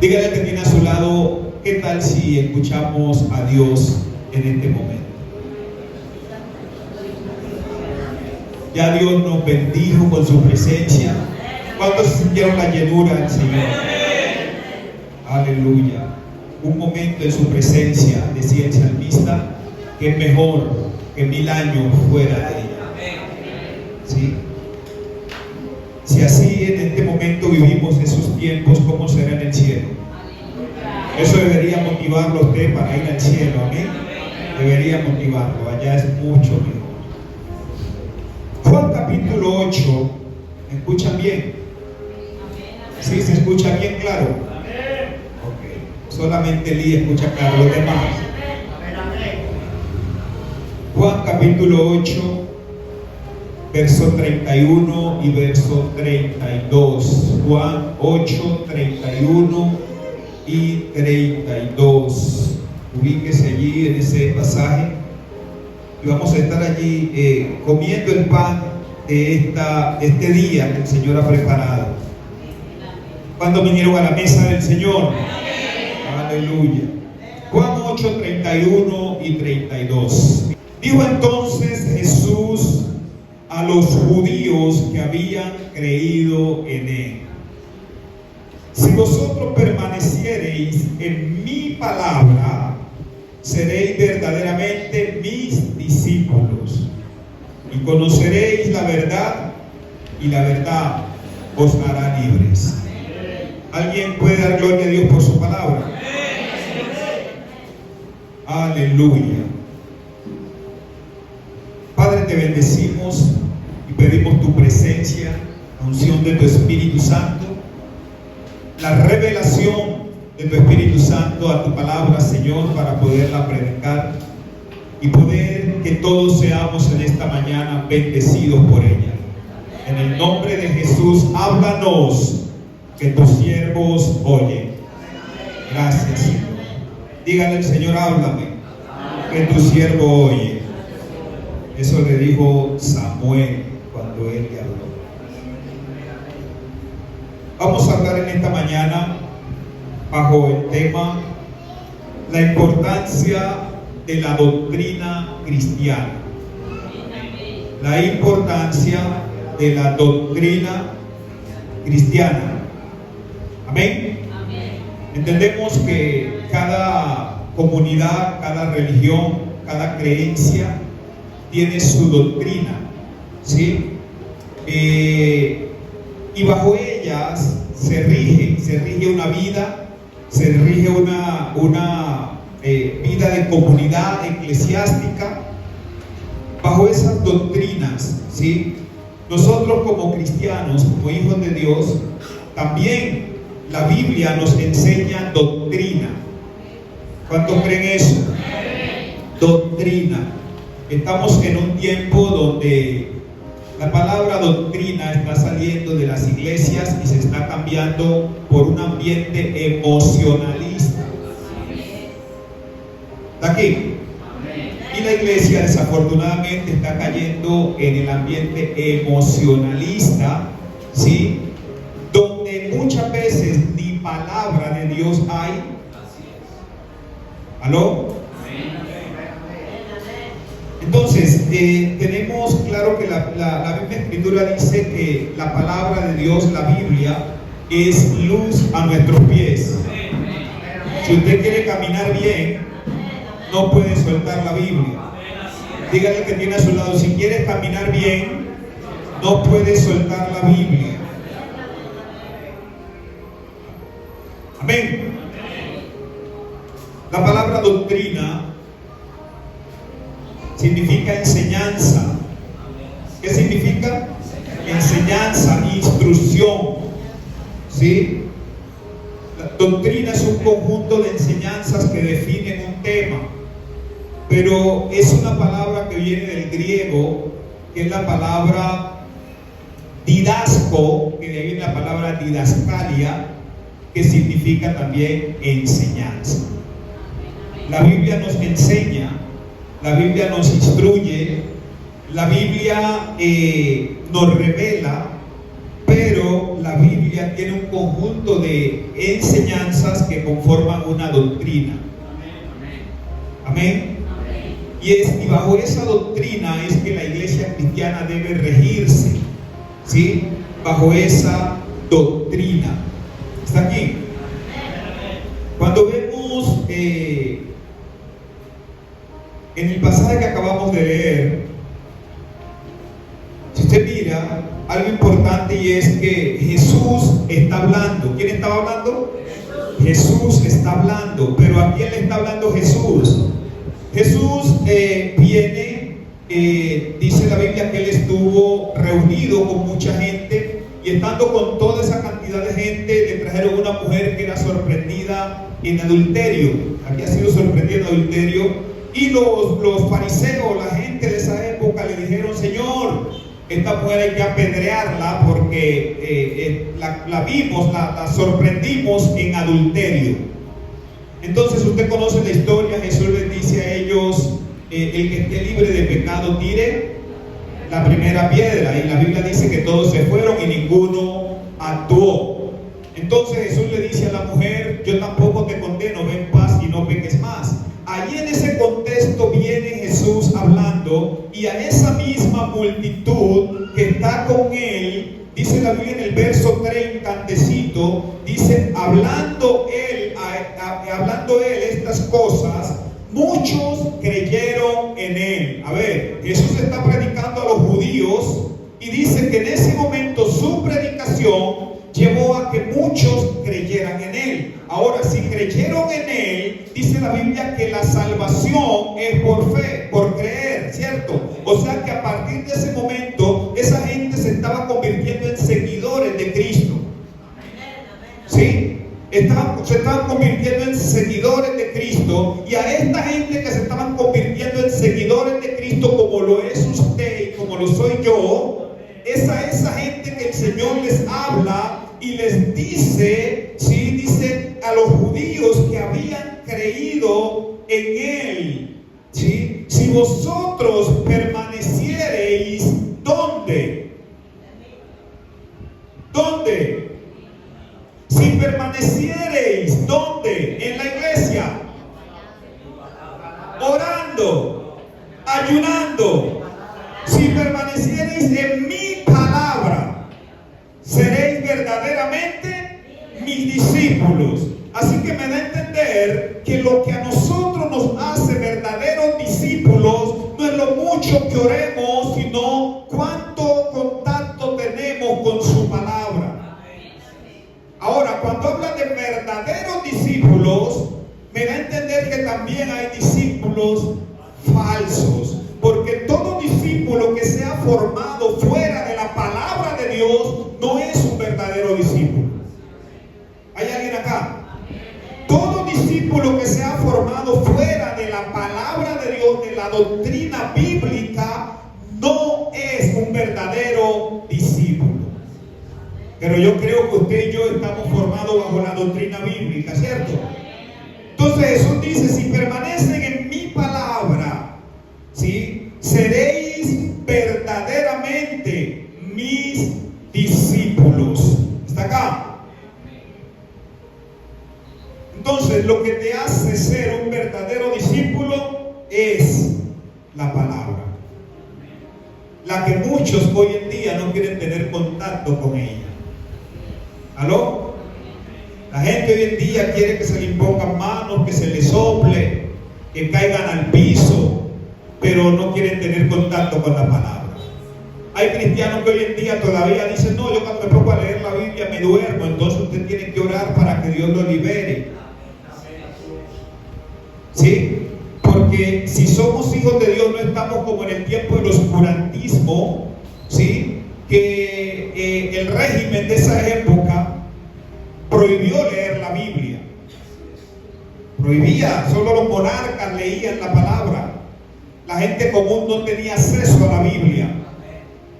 Dígale al que tiene a su lado, ¿qué tal si escuchamos a Dios en este momento? Ya Dios nos bendijo con su presencia. ¿Cuántos sintieron la llenura del Señor? Aleluya. Un momento en su presencia, decía el salmista, que es mejor que 1000 años fuera de ella. ¿Sí? Si así en este momento vivimos esos tiempos, ¿cómo será en el cielo? Eso debería motivarlo a usted para ir al cielo, amén. Debería motivarlo, allá es mucho mejor. Juan capítulo 8, ¿me escuchan bien? ¿Sí se escucha bien claro? Ok, solamente Elí escucha claro, los demás. Juan capítulo 8, verso 31 y verso 32. Juan 8, 31 y 32. Ubíquese allí en ese pasaje y vamos a estar allí comiendo el pan de este día que el Señor ha preparado. ¿Cuándo vinieron a la mesa del Señor? Aleluya. Juan 8, 31 y 32. Dijo entonces Jesús a los judíos que habían creído en él: si vosotros permaneciereis en mi palabra, seréis verdaderamente mis discípulos, y conoceréis la verdad, y la verdad os hará libres. ¿Alguien puede dar gloria a Dios por su palabra? Aleluya. Padre, te bendecimos y pedimos tu presencia, la unción de tu Espíritu Santo, la revelación de tu Espíritu Santo a tu palabra, Señor, para poderla predicar y poder que todos seamos en esta mañana bendecidos por ella. En el nombre de Jesús, háblanos, que tus siervos oyen. Gracias, Señor. Dígale al Señor, háblame, que tu siervo oye. Eso le dijo Samuel cuando él le habló. Vamos a hablar en esta mañana bajo el tema la importancia de la doctrina cristiana. La importancia de la doctrina cristiana. Amén. Entendemos que cada comunidad, cada religión, cada creencia tiene su doctrina, ¿sí? Y bajo ellas se rige una vida, se rige una vida de comunidad eclesiástica bajo esas doctrinas, ¿sí? Nosotros como cristianos, como hijos de Dios, también la Biblia nos enseña doctrina. ¿Cuántos creen eso? Doctrina. Estamos en un tiempo donde la palabra doctrina está saliendo de las iglesias y se está cambiando por un ambiente emocionalista. ¿Está aquí? Y la iglesia desafortunadamente está cayendo en el ambiente emocionalista, ¿sí? Donde muchas veces ni palabra de Dios hay. ¿Aló? Entonces, tenemos claro que la Biblia Escritura dice que la palabra de Dios, la Biblia, es luz a nuestros pies. Si usted quiere caminar bien, no puede soltar la Biblia. Dígale que tiene a su lado, si quieres caminar bien, no puede soltar la Biblia. Amén. La palabra doctrina significa enseñanza. ¿Qué significa? Enseñanza, instrucción. ¿Sí? La doctrina es un conjunto de enseñanzas que definen un tema, pero es una palabra que viene del griego, que es la palabra didasco, que de ahí viene la palabra didascalia, que significa también enseñanza. La Biblia nos enseña, la Biblia nos instruye, la Biblia nos revela, pero la Biblia tiene un conjunto de enseñanzas que conforman una doctrina. Amén. Y bajo esa doctrina es que la iglesia cristiana debe regirse, ¿sí? Bajo esa doctrina. ¿Está aquí? Cuando vemos en el pasaje que acabamos de leer, si usted mira, algo importante y es que Jesús está hablando. ¿Quién estaba hablando? Jesús está hablando. ¿Pero a quién le está hablando Jesús? Jesús viene, dice la Biblia que él estuvo reunido con mucha gente, y estando con toda esa cantidad de gente le trajeron una mujer que era sorprendida en adulterio, había sido sorprendida en adulterio, y los fariseos, la gente de esa época le dijeron: Señor, esta mujer hay que apedrearla porque la vimos, la sorprendimos en adulterio. Entonces usted conoce la historia. Jesús les dice a ellos: el que esté libre de pecado tire la primera piedra. Y la Biblia dice que todos se fueron y ninguno actuó. Entonces Jesús le dice a la mujer: yo tampoco te condeno, ve en paz y no peques más. Allí en ese contexto viene Jesús hablando, y a esa misma multitud que está con él, dice la Biblia en el verso 30 antecito, dice: hablando él estas cosas, muchos creyeron en él. A ver, Jesús está predicando a los judíos y dice que en ese momento su predicación llevó a que muchos creyeran en él. Ahora, si creyeron en él, dice la Biblia que la salvación es por fe, por creer, ¿cierto? O sea que a partir de ese momento, esa gente se estaba convirtiendo en seguidores de Cristo. ¿Sí? Se estaban convirtiendo en seguidores de Cristo, y a esta gente que se estaban convirtiendo en seguidores de Cristo, como lo es usted y como lo soy yo, es a esa gente que el Señor les habla y les dice, ¿sí? Dice a los judíos que habían creído en él, ¿sí? Si vosotros permaneciereis, ¿dónde? ¿Dónde? Si permaneciereis, ¿dónde? En la iglesia, orando, ayunando. Si permaneciereis en mi palabra, seréis verdaderamente mis discípulos. Así que me da a entender que lo que a nosotros nos hace verdaderos discípulos no es lo mucho que oremos, sino cuánto contacto tenemos con su palabra. Ahora, cuando habla de verdaderos discípulos, me da a entender que también hay discípulos falsos, porque todo discípulo que sea formado fuera de la palabra de Dios no es un verdadero discípulo. ¿Hay alguien acá? Todo discípulo que sea formado fuera de la palabra de Dios, de la doctrina bíblica, no es un verdadero discípulo. Pero yo creo que usted y yo estamos formados bajo la doctrina bíblica, ¿cierto? Entonces Jesús dice: si permanecen en mi palabra, ¿sí? Seréis verdaderamente mis discípulos. ¿Está acá? Entonces, lo que te hace ser un verdadero discípulo es la palabra, la que muchos hoy en día no quieren tener contacto con ella. ¿Aló? La gente hoy en día quiere que se le impongan manos, que se le sople, que caigan al piso, pero no quieren tener contacto con la palabra. Hay cristianos que hoy en día todavía dicen: no, yo cuando me pongo a leer la Biblia me duermo. Entonces usted tiene que orar para que Dios lo libere. ¿Sí? Porque si somos hijos de Dios, no estamos como en el tiempo del oscurantismo, ¿sí? Que el régimen de esa época prohibió leer la Biblia. Prohibía, solo los monarcas leían la palabra. La gente común no tenía acceso a la Biblia.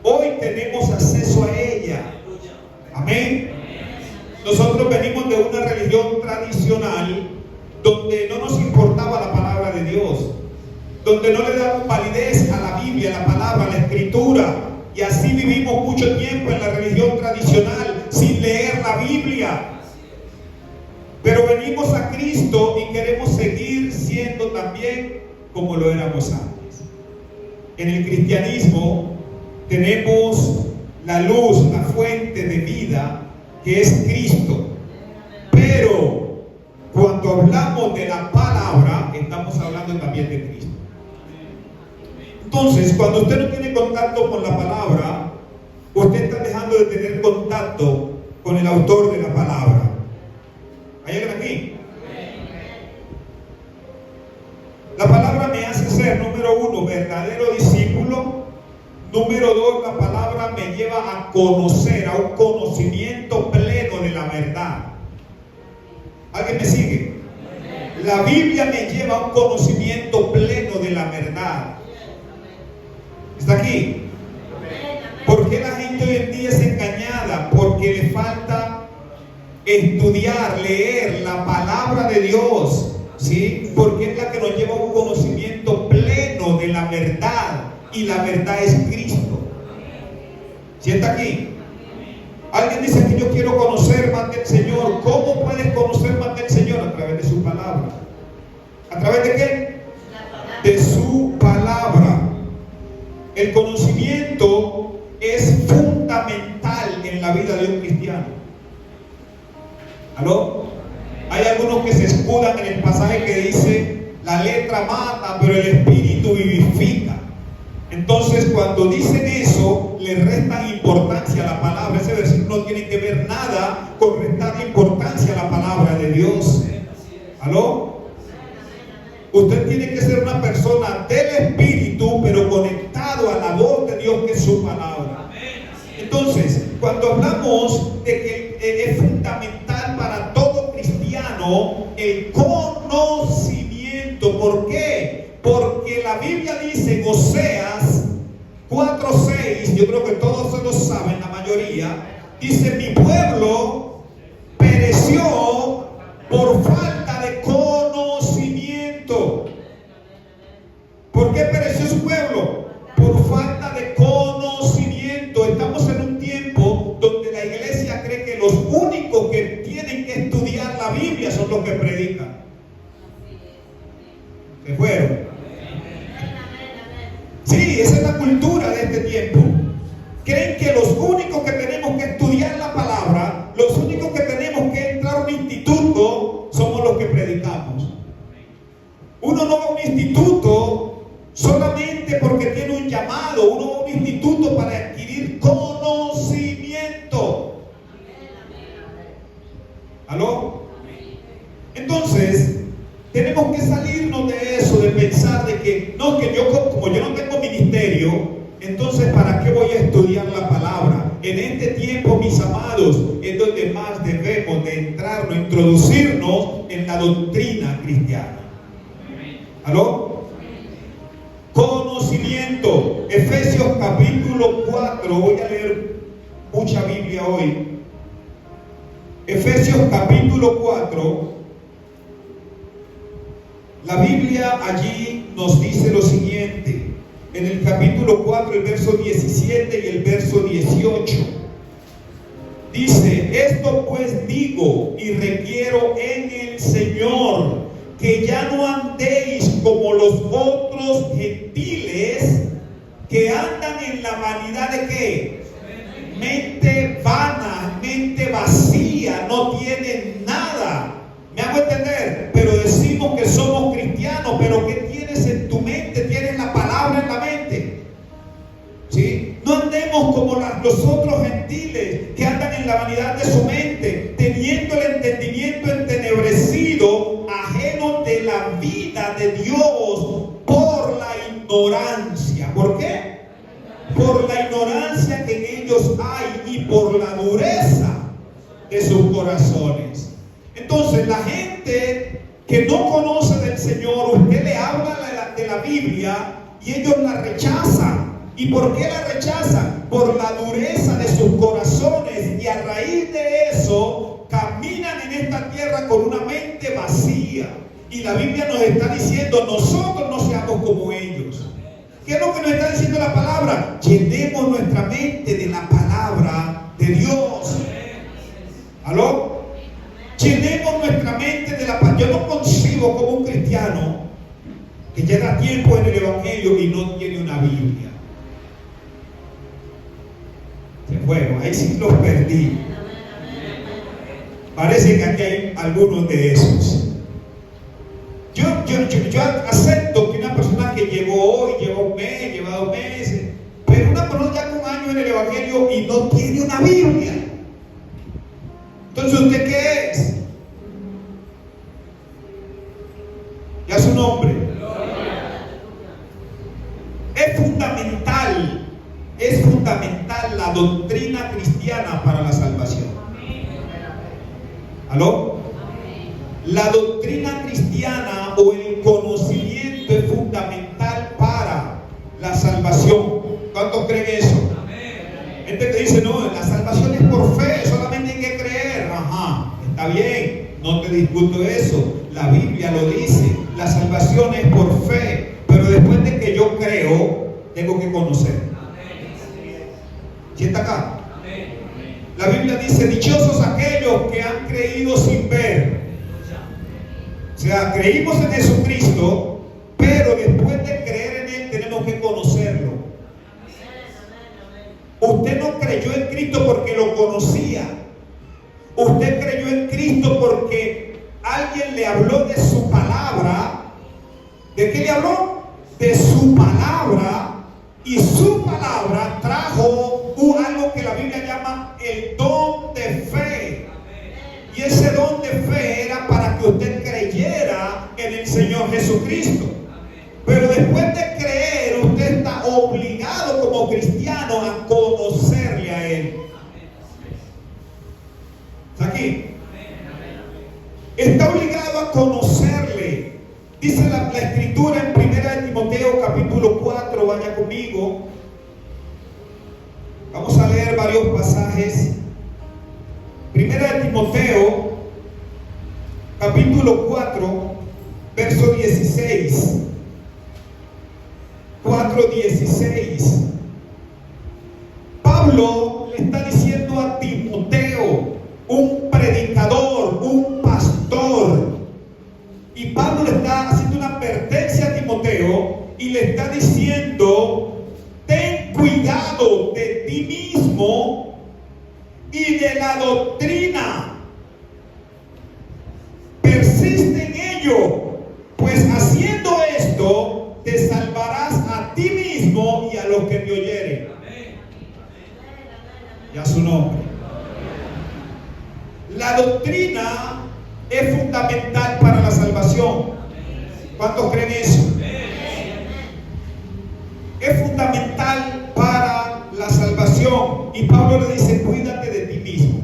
Hoy tenemos acceso a ella. Amén. Nosotros venimos de una religión tradicional donde no nos importaba la palabra de Dios, donde no le damos validez a la Biblia, a la palabra, a la escritura, y así vivimos mucho tiempo en la religión tradicional, sin leer la Biblia. Pero venimos a Cristo y queremos seguir siendo también como lo éramos antes. En el cristianismo tenemos la luz, la fuente de vida, que es Cristo. Pero cuando hablamos de la palabra, estamos hablando también de Cristo. Entonces, cuando usted no tiene contacto con la palabra, usted está dejando de tener contacto con el autor de la palabra. ¿Hay alguien aquí? La palabra me hace ser, número uno, verdadero discípulo. Número dos, la palabra me lleva a conocer, a un conocimiento pleno de la verdad. ¿Alguien me sigue? La Biblia me lleva a un conocimiento pleno de la verdad. ¿Está aquí? ¿Por qué la gente hoy en día es engañada? Porque le falta estudiar, leer la palabra de Dios, ¿sí? Porque es la que nos lleva a un conocimiento pleno de la verdad, y la verdad es Cristo. ¿Sí está aquí? Alguien dice que yo quiero conocer más del Señor. ¿Cómo puedes conocer más del Señor? A través de su palabra. ¿A través de qué? De su palabra. El conocimiento es fundamental en la vida de un cristiano. ¿Aló? Hay algunos que se escudan en el pasaje que dice: la letra mata, pero el espíritu vivifica. Entonces, cuando dicen eso, le restan importancia a la palabra. Ese versículo no tiene que ver nada con restar importancia a la palabra de Dios. ¿Aló? Usted tiene que ser una persona del espíritu, pero conectado a la voz de Dios, que es su palabra. Entonces, cuando hablamos de que es fundamental para todo cristiano el conocimiento. ¿Por qué? Porque la Biblia dice en Oseas 4:6, yo creo que todos se lo saben, la mayoría, dice: mi pueblo pereció por falta de conocimiento. ¿Por qué pereció su pueblo? Por falta de conocimiento. Estamos en un tiempo donde la iglesia cree que los únicos que tienen que estudiar la Biblia son los que predican. Se fueron. Sí, esa es la cultura de este tiempo. Creen que los únicos que tenemos que estudiar la palabra, los únicos que tenemos que entrar a un instituto, somos los que predicamos. Uno no va a un instituto solamente porque tiene un llamado. Uno va a un instituto para adquirir conocimiento. ¿Aló? Entonces, tenemos que salirnos de eso, de pensar de que no, que yo, como yo no tengo ministerio, entonces ¿para qué voy a estudiar la palabra? En este tiempo, mis amados, es donde más debemos de entrarnos, introducirnos en la doctrina cristiana. ¿Aló? Conocimiento. Efesios capítulo 4. Voy a leer mucha Biblia hoy. Efesios capítulo 4. La Biblia allí nos dice lo siguiente, en el capítulo 4, el verso 17 y el verso 18. Dice: esto pues digo y requiero en el Señor, que ya no andéis como los otros gentiles, que andan en la vanidad de ¿qué? Mente vana, mente vacía, no tienen nada. ¿Me hago entender? Pero decimos que somos cristianos, pero ¿qué tienes en tu mente? Tienes la palabra en la mente. ¿Sí? No andemos como los otros gentiles que andan en la vanidad de su mente, teniendo el entendimiento entenebrecido, ajeno de la vida de Dios por la ignorancia. ¿Por qué? Por la ignorancia que en ellos hay y por la dureza de sus corazones. Entonces, la gente que no conoce del Señor, usted le habla de la Biblia y ellos la rechazan. ¿Y por qué la rechazan? Por la dureza de sus corazones, y a raíz de eso caminan en esta tierra con una mente vacía. Y la Biblia nos está diciendo: nosotros no seamos como ellos. ¿Qué es lo que nos está diciendo la palabra? Llenemos nuestra mente de la palabra de Dios. llenemos nuestra mente de la paz. Yo no concibo como un cristiano que lleva tiempo en el Evangelio y no tiene una Biblia. Bueno, ahí sí los perdí. Parece que aquí hay algunos de esos. Yo acepto que una persona que llegó hoy, lleva un mes, lleva 2 meses, pero una persona ya con años en el Evangelio y no tiene una Biblia. Entonces, ¿usted qué es? Ya su nombre. Es fundamental la doctrina cristiana para la salvación. ¿Aló? La doctrina cristiana o el conocimiento es fundamental para la salvación. ¿Cuántos creen eso? Gente que dice, no, la salvación es por fe, solamente hay que creer. Ajá, está bien, no te discuto eso. La Biblia lo dice, la salvación es por fe, pero después de que yo creo, tengo que conocer. ¿Quién está acá? La Biblia dice, dichosos aquellos que han creído sin ver. O sea, creímos en Jesucristo, pero después de creer en Él tenemos que conocerlo. Usted no creyó en Cristo porque lo conocía. Usted creyó en Cristo porque alguien le habló de su palabra. ¿De qué le habló? De su palabra. Y su palabra trajo algo que la Biblia llama el don de fe. Y ese don de fe era para que usted creyera en el Señor Jesucristo. Pero después de creer, usted está obligado como cristiano a conocerle a Él. ¿Está aquí? Está obligado a conocerle. Dice la Escritura en 1 Timoteo capítulo 4, vaya conmigo. Vamos a leer varios pasajes. 1 Timoteo capítulo 4, verso 16. 4:16. Pablo le está diciendo a Timoteo, un predicador, un pastor. Y Pablo le está haciendo una advertencia a Timoteo y le está diciendo: ten cuidado de ti mismo y de la doctrina. Persiste en ello, pues haciendo esto te salvarás a ti mismo y a los que te oyeren. Ya su nombre. La doctrina es fundamental para la salvación. ¿Cuántos creen eso? Es fundamental para la salvación. Y Pablo le dice: cuídate de ti mismo,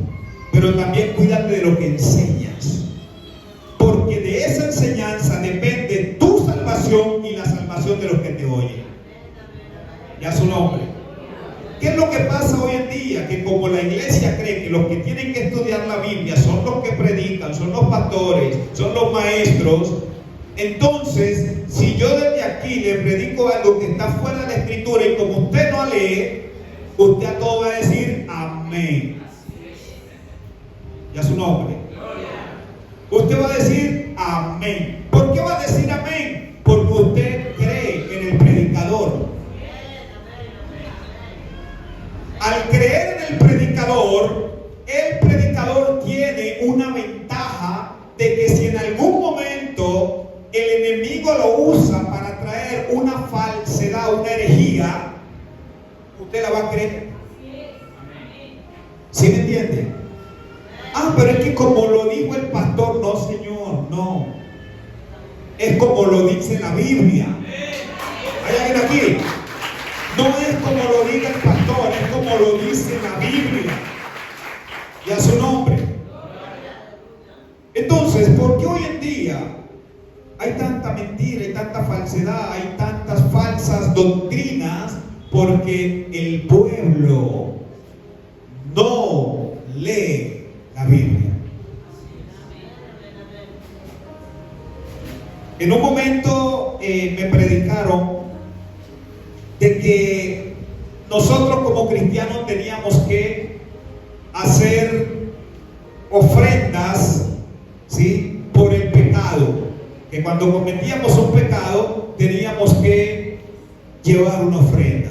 pero también cuídate de lo que enseñas, porque de esa enseñanza depende tu salvación y la salvación de los que te oyen. Ya su nombre. ¿Qué es lo que pasa hoy en día? Que como la iglesia cree que los que tienen que estudiar la Biblia son los que predican, son los pastores, son los maestros, entonces si yo desde aquí le predico algo que está fuera de la Escritura y como usted no lee, usted a todo va a decir amén. Ya su nombre. Usted va a decir amén. ¿Por qué va a decir amén? Porque usted cree en el predicador. Al creer en el predicador tiene una ventaja de que si en algún momento el enemigo lo usa para traer una falsedad, una herejía, usted la va a creer. ¿Sí me entiende? Ah, pero es que como lo dijo el pastor, no señor, no. Es como lo dice la Biblia. ¿Hay alguien aquí? No es como lo diga el pastor, es como lo dice la Biblia. Y a su nombre. Entonces, ¿por qué hoy en día hay tanta mentira, hay tanta falsedad, hay tantas falsas doctrinas? Porque el pueblo no lee la Biblia. En un momento me predicaron de que nosotros como cristianos teníamos que hacer ofrendas que cuando cometíamos un pecado teníamos que llevar una ofrenda.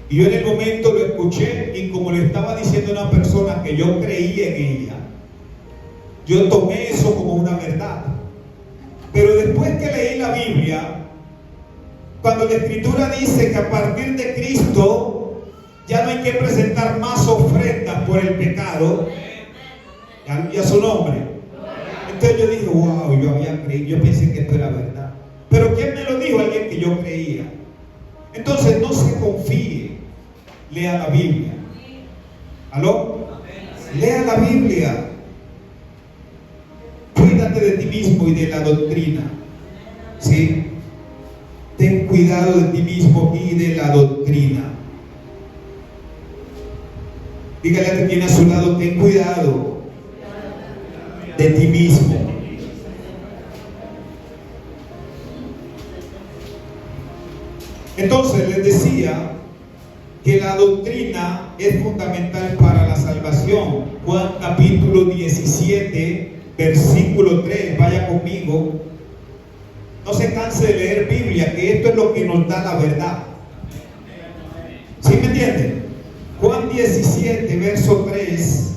Y yo en el momento lo escuché y como le estaba diciendo a una persona que yo creía en ella, yo tomé eso como una verdad. Pero después que leí la Biblia, cuando la Escritura dice que a partir de Cristo ya no hay que presentar más ofrendas por el pecado, y a su nombre. Entonces yo dije, wow, yo había creído, yo pensé que esto era verdad. Pero ¿quién me lo dijo? Alguien que yo creía. Entonces no se confíe, lea la Biblia. ¿Aló? Lea la Biblia. Cuídate de ti mismo y de la doctrina. ¿Sí? Ten cuidado de ti mismo y de la doctrina. Dígale a que tiene a su lado, ten cuidado de ti mismo. Entonces les decía que la doctrina es fundamental para la salvación. Juan capítulo 17, versículo 3, vaya conmigo. No se canse de leer Biblia, que esto es lo que nos da la verdad. ¿Sí me entienden? Juan 17, verso 3.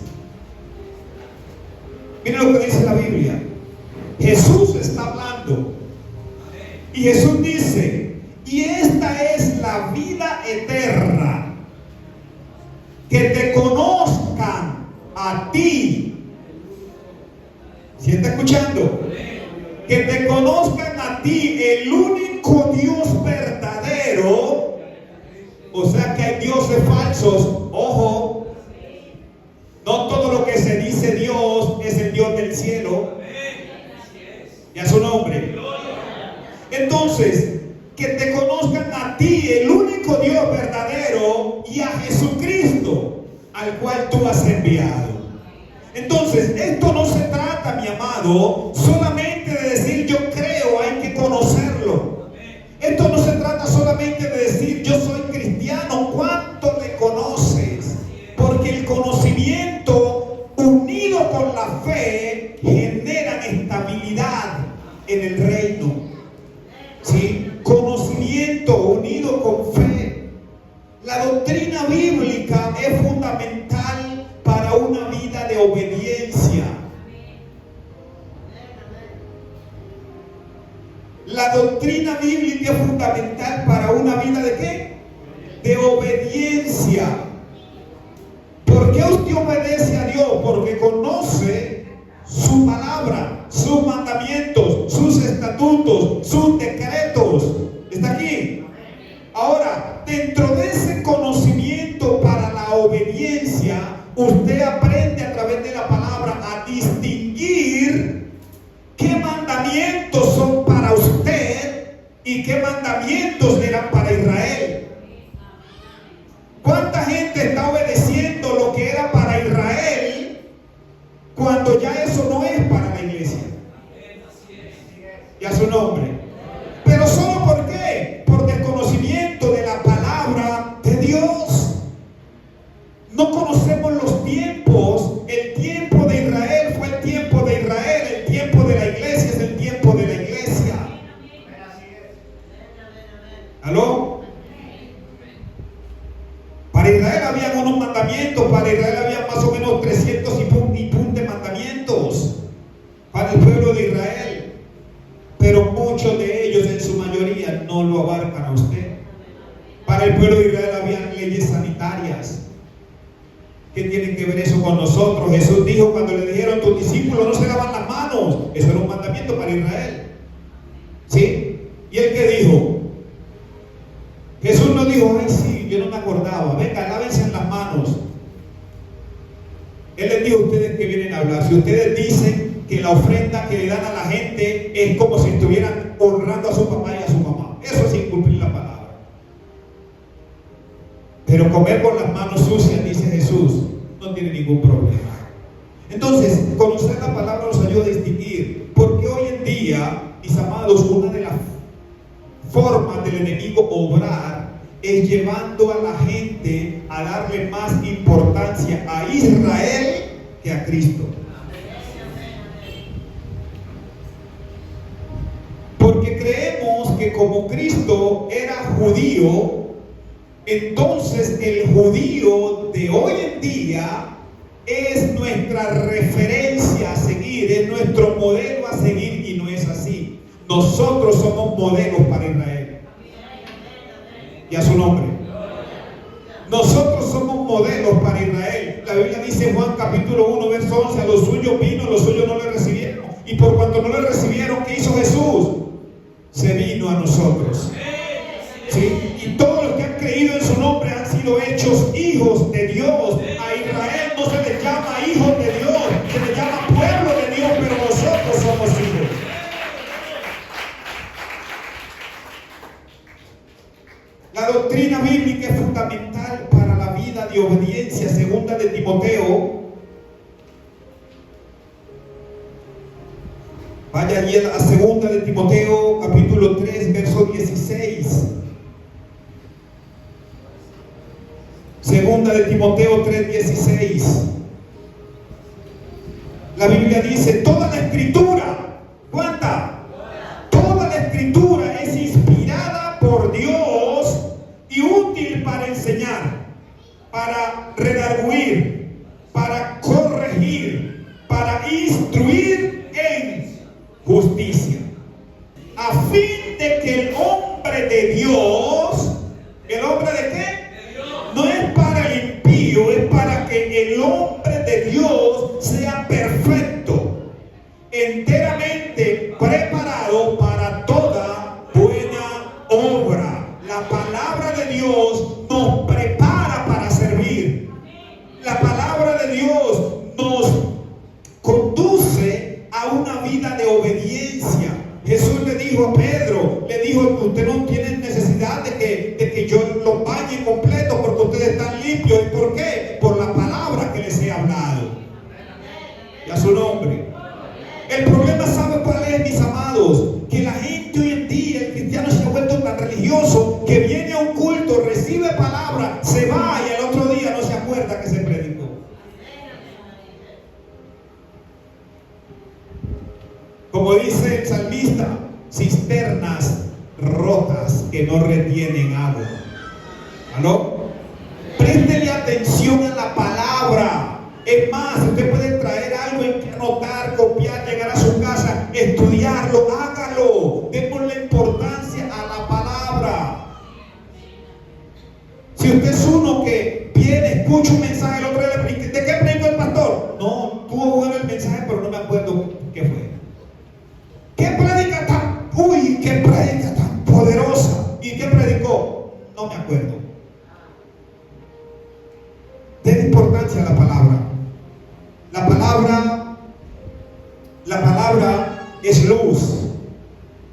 Miren lo que dice la Biblia. Jesús está hablando. Y Jesús dice, y esta es la vida eterna, que te conozcan a ti. ¿Sí está escuchando? Que te conozcan a ti, el único Dios verdadero. O sea que hay dioses falsos. Ojo, no todo lo que se dice Dios es el Dios del cielo. Y a su nombre. Entonces, que te conozcan a ti, el único Dios verdadero, y a Jesucristo, al cual tú has enviado. Entonces, esto no se trata, mi amado, solamente de decir yo creo, hay que conocerlo. Esto no se trata solamente de decir yo soy cristiano. ¿Cuánto le conoces? Porque el conocimiento unido con la fe generan estabilidad en el reino. ¿Sí? Conocimiento unido con fe. La doctrina bíblica es fundamental para una vida de obediencia. La doctrina bíblica es fundamental para una vida ¿de qué? De obediencia. ¿Por qué usted obedece a Dios? Porque conoce su palabra, sus mandamientos, sus estatutos, sus decretos. ¿Está aquí? Ahora, dentro de ese conocimiento para la obediencia, usted aprende a través de la palabra a distinguir qué mandamientos son para usted y qué mandamientos eran para Israel. ¿Cuánta gente está obedeciendo lo que era para Israel cuando ya eso no es para la iglesia? Y a su nombre. Pero solo ¿por qué? Por desconocimiento de la palabra de Dios. No conocemos los tiempos. El tiempo de Israel fue el tiempo de Israel. El tiempo de la iglesia es el tiempo de la iglesia. ¿Aló? Para Israel habían unos mandamientos. Para Israel había más o menos 300 y punte mandamientos para el pueblo de Israel. Pero muchos de ellos, en su mayoría, no lo abarcan a usted. Para el pueblo de Israel habían leyes sanitarias. ¿Qué tiene que ver eso con nosotros? Jesús dijo cuando le dijeron tus discípulos no se lavan las manos. Eso era un mandamiento para Israel. ¿Sí? ¿Y él qué dijo? Jesús no dijo, ay sí, yo no me acordaba. Venga, lávense las manos. Él les dijo a ustedes que vienen a hablar. Si ustedes dicen que la ofrenda que le dan a la gente es como si estuvieran honrando a su papá y a su mamá, eso es incumplir la palabra. Pero comer con las manos sucias, dice Jesús, no tiene ningún problema. Entonces, conocer la palabra nos ayuda a distinguir, porque hoy en día, mis amados, una de las formas del enemigo obrar es llevando a la gente a darle más importancia a Israel que a Cristo. porque como Cristo era judío, entonces el judío de hoy en día es nuestra referencia a seguir, es nuestro modelo a seguir, y no es así. Nosotros somos modelos para Israel. Y a su nombre. Nosotros somos modelos para Israel. La Biblia dice en Juan capítulo 1, verso 11, a los suyos vino, a los suyos no le recibieron. Y por cuanto no le recibieron, ¿qué hizo Jesús? Se vino a nosotros. ¿Sí? Y todos los que han creído en su nombre han sido hechos hijos de Dios. A Israel no se le llama hijos de Dios, se le llama pueblo de Dios, pero nosotros somos hijos. La doctrina bíblica es fundamental para la vida de obediencia. Segunda de Timoteo. Vaya allí a segunda de Timoteo, capítulo 3, verso 16. Segunda de Timoteo 3, 16. La Biblia dice, toda la escritura, ¿cuánta? Toda la escritura es inspirada por Dios y útil para enseñar, para redarguir, para corregir, para instruir en justicia, a fin de que el hombre de Dios, ¿el hombre de qué? No es para el impío, es para que el hombre de Dios sea perfecto, enteramente preparado para toda buena obra. La palabra de Dios nos prepara para servir. La palabra de Dios nos conduce a una vida de obediencia. Jesús le dijo a Pedro, le dijo, usted no tiene necesidad de que yo los bañe completo porque ustedes están limpios. ¿Y por qué? Por la palabra que les he hablado. Y a su nombre. El problema, ¿sabe cuál es, mis amados? Que la gente hoy en día, el cristiano se ha vuelto tan religioso que viene a un culto, recibe palabra, se va y al otro día no se acuerda que se predicó. Como dice el salmista, cisternas rotas que no retienen agua. ¿Aló? Préstele atención a la palabra. Es más, usted puede traer algo en que anotar, copiar, llegar a su casa, estudiarlo, hágalo. Démosle importancia a la palabra. Si usted es uno que viene, escucha un mensaje, el otro día le predica, ¿de qué predicó el pastor? No, tuvo bueno el mensaje, pero no me acuerdo qué fue. ¿Qué predica tan? Uy, qué predica tan poderosa. ¿Y qué predicó? No me acuerdo. Den importancia a la palabra. La palabra es luz,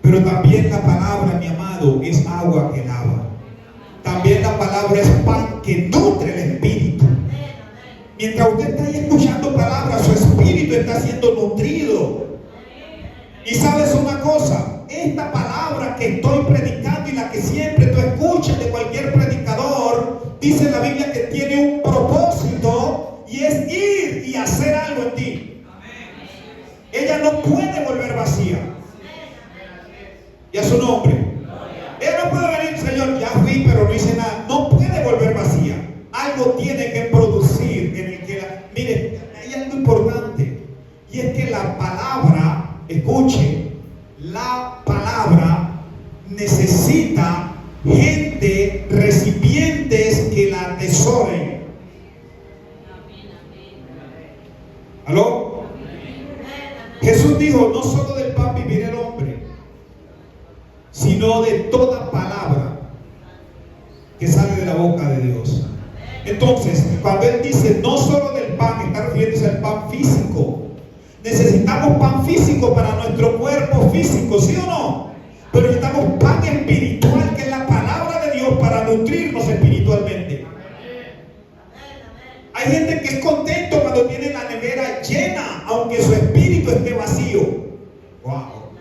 pero también la palabra, mi amado, es agua que lava. También la palabra es pan que nutre el espíritu. Mientras usted está ahí escuchando palabras, su espíritu está siendo nutrido. Y sabes una cosa, esta palabra que estoy predicando y la que siempre tú escuchas de cualquier predicador, dice la Biblia que tiene un propósito y es ir y hacer algo en ti. Ella no puede volver vacía. Y a su nombre. Ella no puede venir, Señor, ya fui pero no hice nada. No puede volver vacía. Algo tiene que producir en el que mire, hay algo importante. Y es que la palabra, escuche, la palabra necesita gente, recipientes que la atesoren. ¿Aló? Jesús dijo, no solo del pan vivirá el hombre, sino de toda palabra que sale de la boca de Dios. Entonces, cuando Él dice no solo del pan, está refiriéndose al pan físico. Necesitamos pan físico para nuestro cuerpo físico, ¿sí o no? Pero necesitamos pan espiritual, que es la palabra de Dios, para nutrirnos espiritualmente. Hay gente que es contento cuando tiene la nevera llena, aunque su espíritu esté vacío. ¡Wow!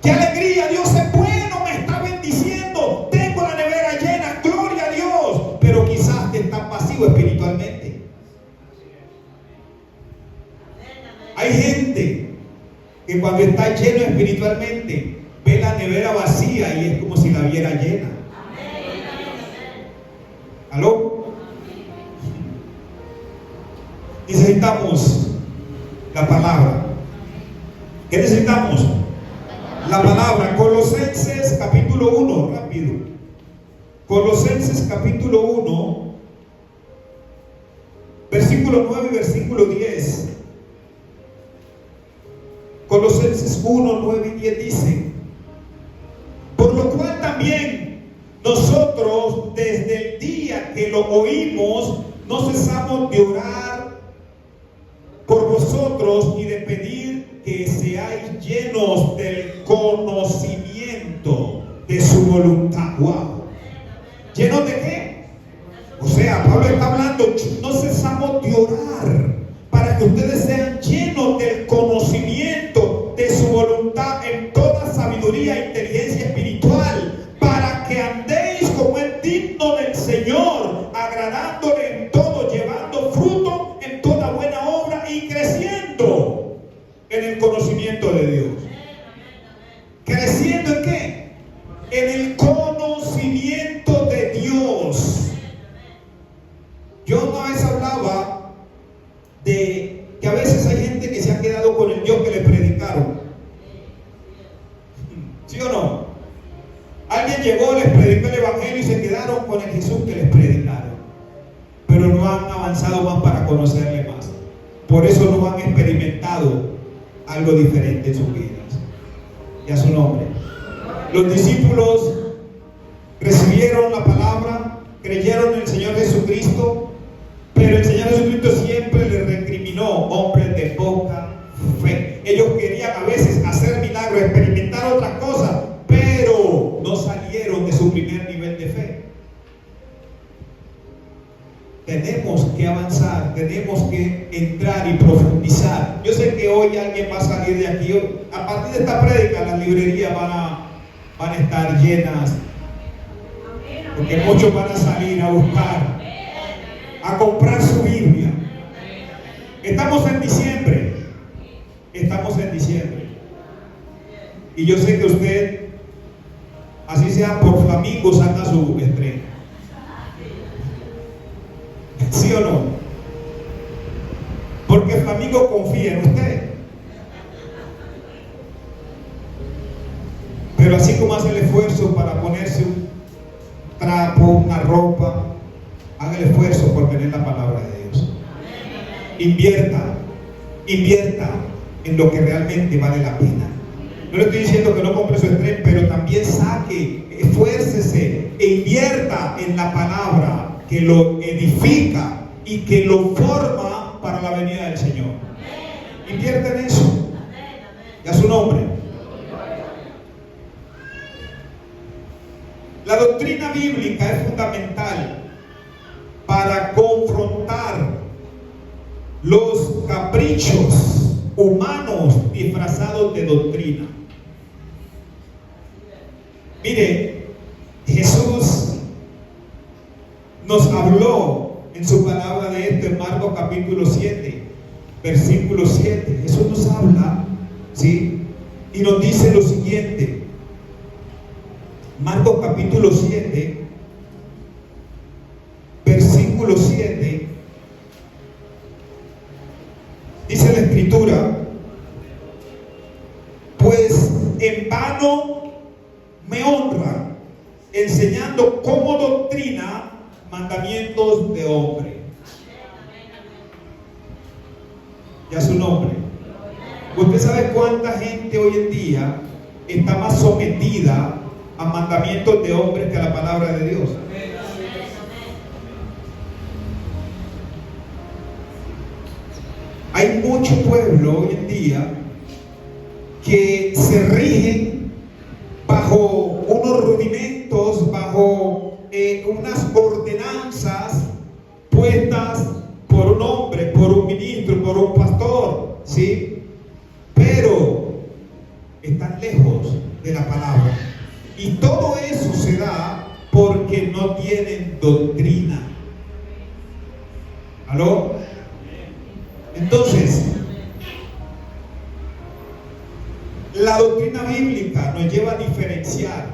¡Qué alegría! Dios es bueno, me está bendiciendo. Tengo la nevera llena, gloria a Dios. Pero quizás estás vacío espiritualmente. Hay gente que cuando está lleno espiritualmente, ve la nevera vacía y es como si la viera llena. ¿Aló? Necesitamos la palabra. ¿Qué necesitamos? La palabra. Colosenses capítulo 1, rápido. Colosenses capítulo 1, versículo 9 y versículo 10. Colosenses 1, 9 y 10 dice: por lo cual también nosotros desde el día que lo oímos no cesamos de orar por vosotros y de pedir que seáis llenos del conocimiento de su voluntad. Wow. ¿Llenos de qué? O sea, Pablo está hablando, no cesamos de orar para que ustedes sean llenos del conocimiento de su voluntad en toda sabiduría e inteligencia espiritual, para que andéis como es digno del Señor, agradándole en todo, llevando fruto en toda buena obra y creciendo en el conocimiento de Dios. ¿Creciendo en qué? En el conocimiento de Dios. Yo una vez hablaba de que a veces hay gente que se ha quedado con el Dios que le predicaron. ¿Sí o no? Alguien llegó, les predicó el evangelio y se quedaron con el Jesús que les predicaron, pero no han avanzado más para conocerle más. Por eso no han experimentado algo diferente en sus vidas. Y a su nombre. Los discípulos recibieron la palabra, creyeron en el Señor Jesucristo, pero el Señor Jesucristo siempre les recriminó: hombres de poca fe. Ellos querían a veces hacer milagros, experimentar otras cosas, pero no salieron de su primer nivel de fe. Tenemos que avanzar, tenemos que entrar y profundizar. Yo sé que hoy alguien va a salir de aquí. A partir de esta prédica, las librerías van a estar llenas, porque muchos van a salir a buscar, a comprar su Biblia. Estamos en diciembre. Estamos en diciembre. Y yo sé que usted, así sea por flamingo, saca su estrella. ¿Sí o no? Porque el flamingo confía en usted. Pero así como hace el esfuerzo para ponerse un trapo, una ropa, haga el esfuerzo por tener la palabra de Dios. Invierta en lo que realmente vale la pena. No le estoy diciendo que no compre su estrés, pero también saque, esfuércese e invierta en la palabra que lo edifica y que lo forma para la venida del Señor. Invierte en eso. Y a su nombre. La doctrina bíblica es fundamental para confrontar los caprichos humanos disfrazados de doctrina. Mire, Jesús nos habló en su palabra de esto en Marcos capítulo 7, versículo 7. Jesús nos habla, ¿sí? Y nos dice lo siguiente. Marcos capítulo 7, versículo 7. Dice la Escritura: pues en vano me honran, enseñando como doctrina mandamientos de hombre. Y a su nombre. ¿Usted sabe cuánta gente hoy en día está más sometida a mandamientos de hombres que a la palabra de Dios? Hay mucho pueblo hoy en día que se rigen bajo unos rudimentos, bajo unas ordenanzas puestas por un hombre, por un ministro, por un pastor, ¿sí? Pero están lejos de la palabra. Y todo eso se da porque no tienen doctrina. ¿Aló? Entonces, La doctrina bíblica nos lleva a diferenciar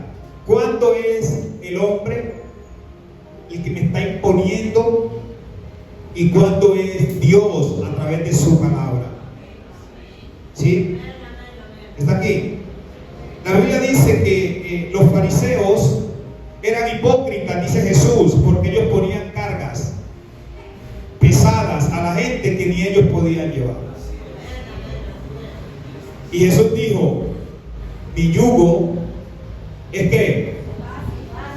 cuándo es el hombre el que me está imponiendo y cuándo es Dios a través de su palabra. ¿Sí? ¿Está aquí? La Biblia dice que los fariseos eran hipócritas, dice Jesús, porque ellos ponían cargas pesadas a la gente que ni ellos podían llevar. Y Jesús dijo: mi yugo es que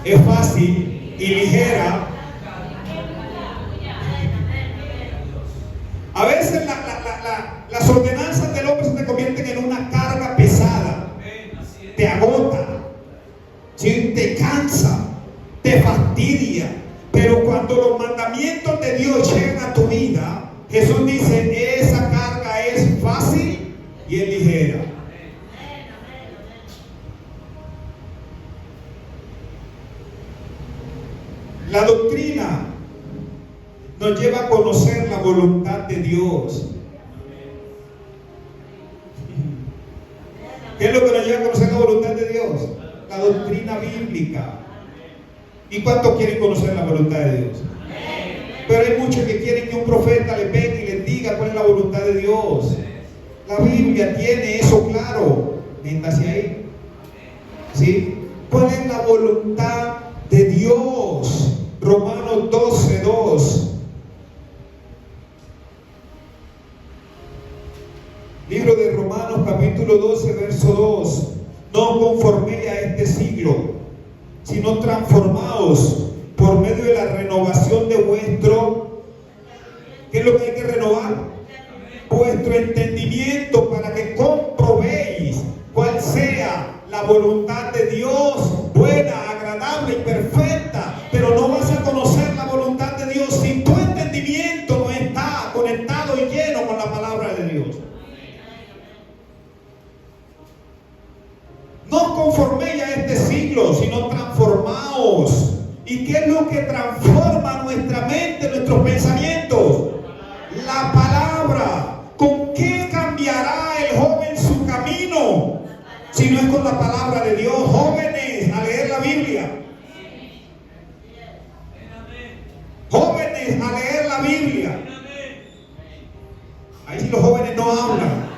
es fácil y ligera. A veces las ordenanzas del hombre se te convierten en una carga pesada, te agota, ¿sí? Te cansa, te fastidia. Pero cuando los mandamientos de Dios llegan a tu vida, Jesús dice: esa carga es fácil y es ligera. La doctrina nos lleva a conocer la voluntad de Dios. ¿Qué es lo que nos lleva a conocer la voluntad de Dios? La doctrina bíblica. ¿Y cuántos quieren conocer la voluntad de Dios? Pero hay muchos que quieren que un profeta les venga y les diga cuál es la voluntad de Dios. La Biblia tiene eso claro. Métase ahí. ¿Sí? ¿Cuál es la voluntad de Dios? Romanos 12:2. Libro de Romanos capítulo 12, verso 2. No conforméis a este siglo, sino transformaos por medio de la renovación de vuestro, ¿qué es lo que hay que renovar? Vuestro entendimiento, para que comprobéis cuál sea la voluntad de Dios, buena, agradable y perfecta. Pero no vas a conocer la voluntad de Dios si tu entendimiento no está conectado y lleno con la palabra de Dios. No conforméis a este siglo, sino transformaos. ¿Y qué es lo que transforma nuestra mente, nuestros pensamientos? La palabra. ¿Con qué cambiará el joven su camino si no es con la palabra de Dios? Jóvenes, a leer la Biblia. Jóvenes, a leer la Biblia. Ahí sí los jóvenes no hablan.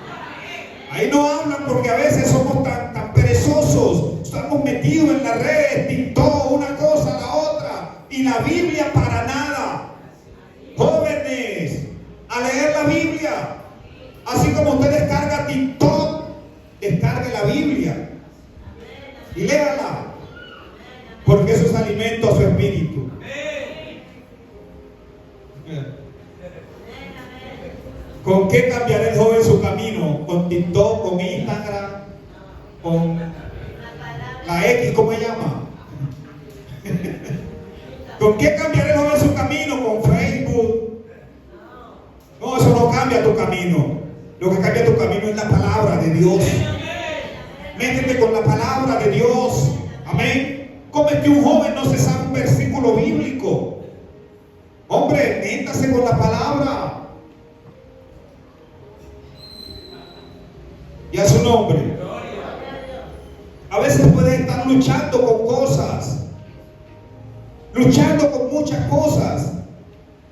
Ahí no hablan porque a veces somos tan perezosos. Estamos metidos en las redes, TikTok, una cosa, la otra. Y la Biblia para nada. Jóvenes, a leer la Biblia. Así como usted descarga TikTok, descargue la Biblia. Y léala. Porque eso es alimento a su espíritu. ¿Con qué cambiará el joven su camino? ¿Con TikTok, con Instagram, con la X, cómo se llama? ¿Con qué cambiará el joven su camino? ¿Con Facebook? No, eso no cambia tu camino. Lo que cambia tu camino es la palabra de Dios. Métete con la palabra de Dios. Amén. ¿Cómo es que un joven no se sabe un versículo bíblico? Hombre, métase con la palabra. Y a su nombre. A veces puedes estar luchando con cosas, luchando con muchas cosas,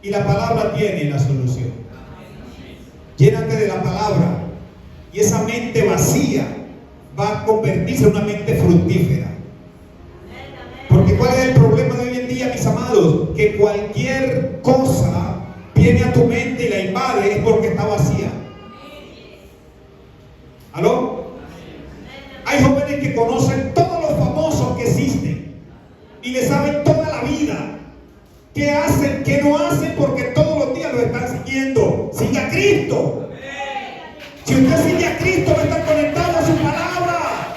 y la palabra tiene la solución. Llénate de la palabra, y esa mente vacía va a convertirse en una mente fructífera. Porque ¿cuál es el problema de hoy en día, mis amados? Que cualquier cosa viene a tu mente y la invade, es porque está vacía. ¿Aló? Hay jóvenes que conocen todos los famosos que existen y le saben toda la vida. ¿Qué hacen? ¿Qué no hacen? Porque todos los días lo están siguiendo. Sigue a Cristo. Si usted sigue a Cristo, va a estar conectado a su palabra.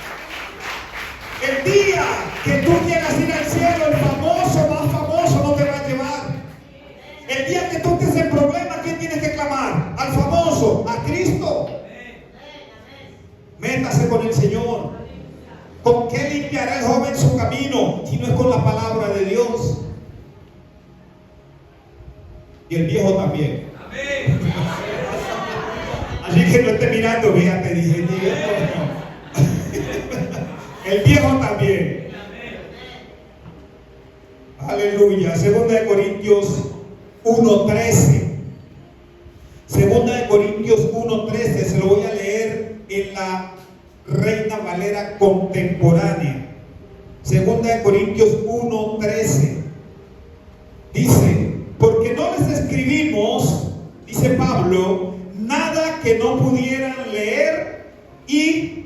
El día que tú quieras ir al cielo, el famoso más famoso no te va a llevar. El día que tú estés en problemas, ¿quién tienes que clamar? Al famoso, a Cristo. Métase con el Señor. ¿Con qué limpiará el joven su camino si no es con la palabra de Dios? Y el viejo también. Así que no esté mirando, fíjate, dice, El viejo también. Aleluya. Segunda de Corintios 1:13. Segunda de Corintios 1:13. Se lo voy a leer en la Reina Valera contemporánea. Segunda de Corintios 1:13. Dice: porque no les escribimos, dice Pablo, nada que no pudieran leer y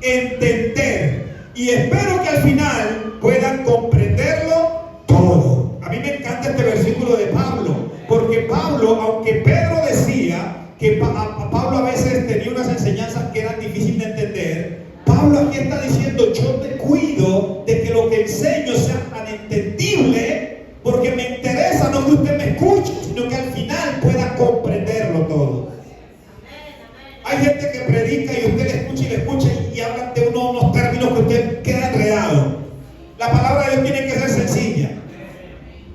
entender. Y espero que al final puedan comprenderlo todo. A mí me encanta este versículo de Pablo, porque Pablo, aunque Pedro decía que Pablo a veces tenía unas enseñanzas que eran difíciles de entender, Pablo aquí está diciendo: yo te cuido de que lo que enseño sea tan entendible, porque me interesa no que usted me escuche, sino que al final pueda comprenderlo todo. Hay gente que predica y usted le escucha y hablan de unos términos que usted queda enredado. La palabra de Dios tiene que ser sencilla.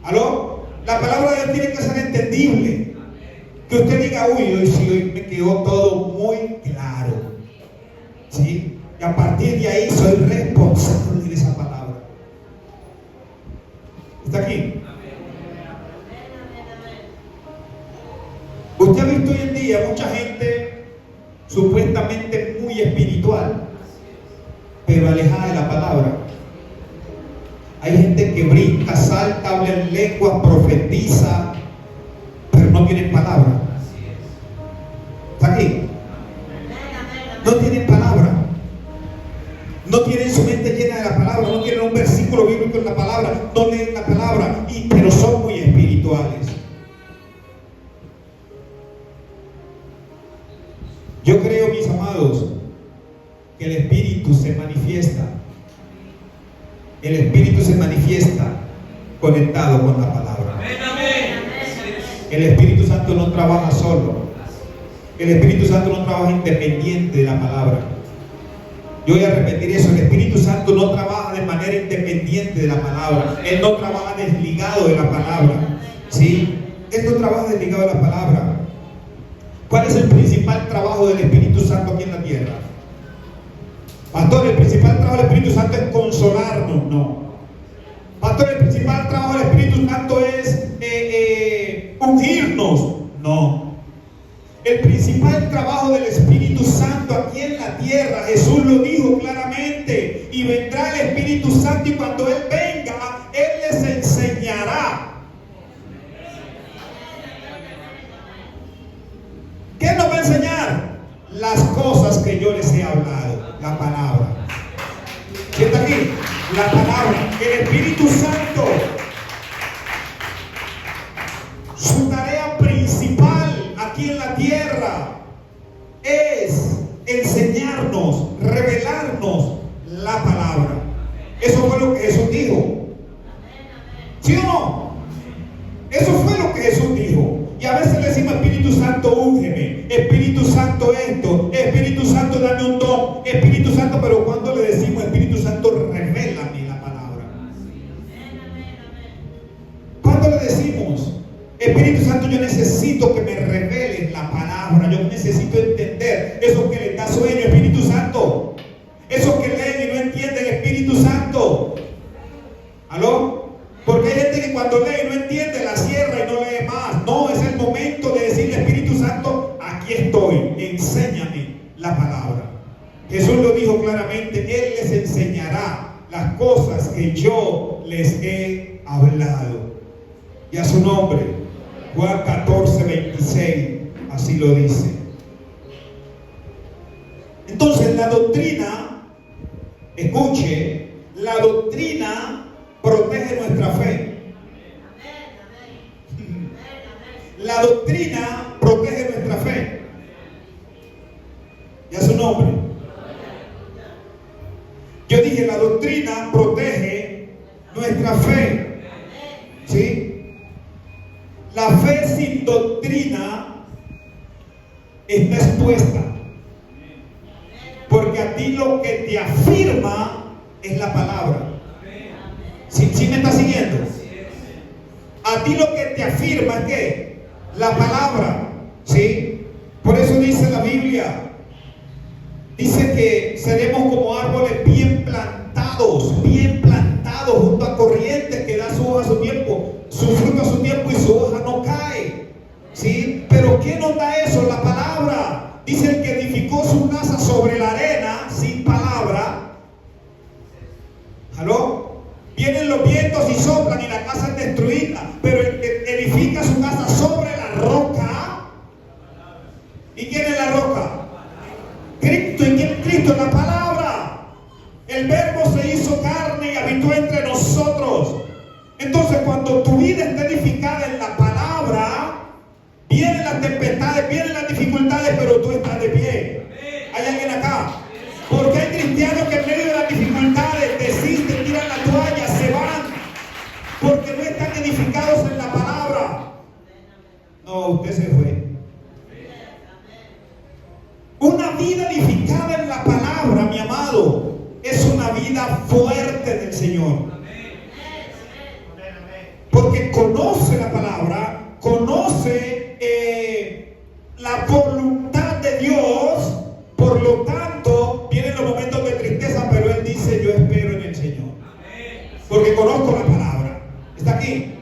¿Aló? La palabra de Dios tiene que ser entendible. Que usted diga: uy, hoy me quedó todo muy claro. ¿Sí? Y a partir de ahí soy responsable de esa palabra. ¿Está aquí? Usted ha visto hoy en día mucha gente supuestamente muy espiritual, pero alejada de la palabra. Hay gente que brinca, salta, habla en lenguas, profetiza, pero no tienen palabra. ¿Está aquí? No tienen palabra. No tienen su mente llena de la palabra, no tienen un versículo bíblico en la palabra, no leen la palabra, pero son muy espirituales. Yo creo, mis amados, que el Espíritu se manifiesta. El Espíritu se manifiesta conectado con la palabra. El Espíritu Santo no trabaja solo. El Espíritu Santo no trabaja independiente de la palabra. Yo voy a repetir eso: el Espíritu Santo no trabaja de manera independiente de la palabra. Él no trabaja desligado de la palabra. ¿Sí? Él no trabaja desligado de la palabra. ¿Cuál es el principal trabajo del Espíritu Santo aquí en la tierra? Pastor, el principal trabajo del Espíritu Santo es consolarnos. No. Pastor, el principal trabajo del Espíritu Santo es ungirnos. No. El principal trabajo del Espíritu Santo aquí en la tierra, Jesús lo dijo claramente: y vendrá el Espíritu Santo, y cuando Él venga, Él les enseñará. ¿Qué nos va a enseñar? Las cosas que yo les he hablado. La palabra. ¿Quién está aquí? La palabra. El Espíritu Santo, su tarea principal aquí en la tierra es enseñarnos, revelarnos la palabra. Eso fue lo que Jesús dijo. ¿Sí o no? Eso fue lo que Jesús dijo. Y a veces le decimos: Espíritu Santo, úngeme, Espíritu Santo esto, Espíritu Santo dame un don, Espíritu Santo, pero cuando le decimos: Espíritu Santo, revélame la palabra. Cuando le decimos: Espíritu Santo, yo necesito que me reveles la palabra, yo necesito entender eso que les da sueño, Espíritu Santo, eso que leen y no entienden, Espíritu Santo. ¿Aló? Porque hay gente que cuando lee y no entiende, la cierra y no lee más. No, es el momento de decirle: Espíritu Santo, aquí estoy, enséñame la palabra. Jesús lo dijo claramente: Él les enseñará las cosas que yo les he hablado. Y a su nombre. Juan 14:26, así lo dice. Entonces la doctrina, escuche, la doctrina protege nuestra fe. La doctrina protege nuestra fe. Y a su nombre. Yo dije: la doctrina protege nuestra fe. ¿Sí? La fe sin doctrina está expuesta. Porque a ti lo que te afirma es la palabra. ¿Sí me está siguiendo? A ti lo que te afirma es ¿qué? La palabra. ¿Sí? Por eso dice la Biblia, dice que seremos como árboles bien plantados bien plantados junto a corrientes que da su hoja a su tiempo, su fruto a su tiempo y su hoja no cae. ¿Sí? Pero ¿qué nos da eso? La palabra. Dice el que edificó su casa sobre la arena, sin palabra. ¿Aló? Vienen los vientos y soplan y la casa es destruida. Pero el que edifica su casa sobre la roca. ¿Y quién es la roca? Cristo. ¿Y quién es Cristo? La palabra. El verbo se hizo carne y habitó entre nosotros. Entonces, cuando tu vida está edificada en la palabra, vienen las tempestades, vienen las dificultades, pero tú estás de pie. ¿Hay alguien acá? Porque hay cristianos que en medio de las dificultades desisten, tiran la toalla, se van, porque no están edificados en la palabra. No, usted se fue. Una vida edificada en la palabra, mi amado, es una vida fuerte del Señor. Porque conoce la palabra, conoce la voluntad de Dios. Por lo tanto, vienen los momentos de tristeza, pero Él dice: yo espero en el Señor. Porque conozco la palabra. ¿Está aquí?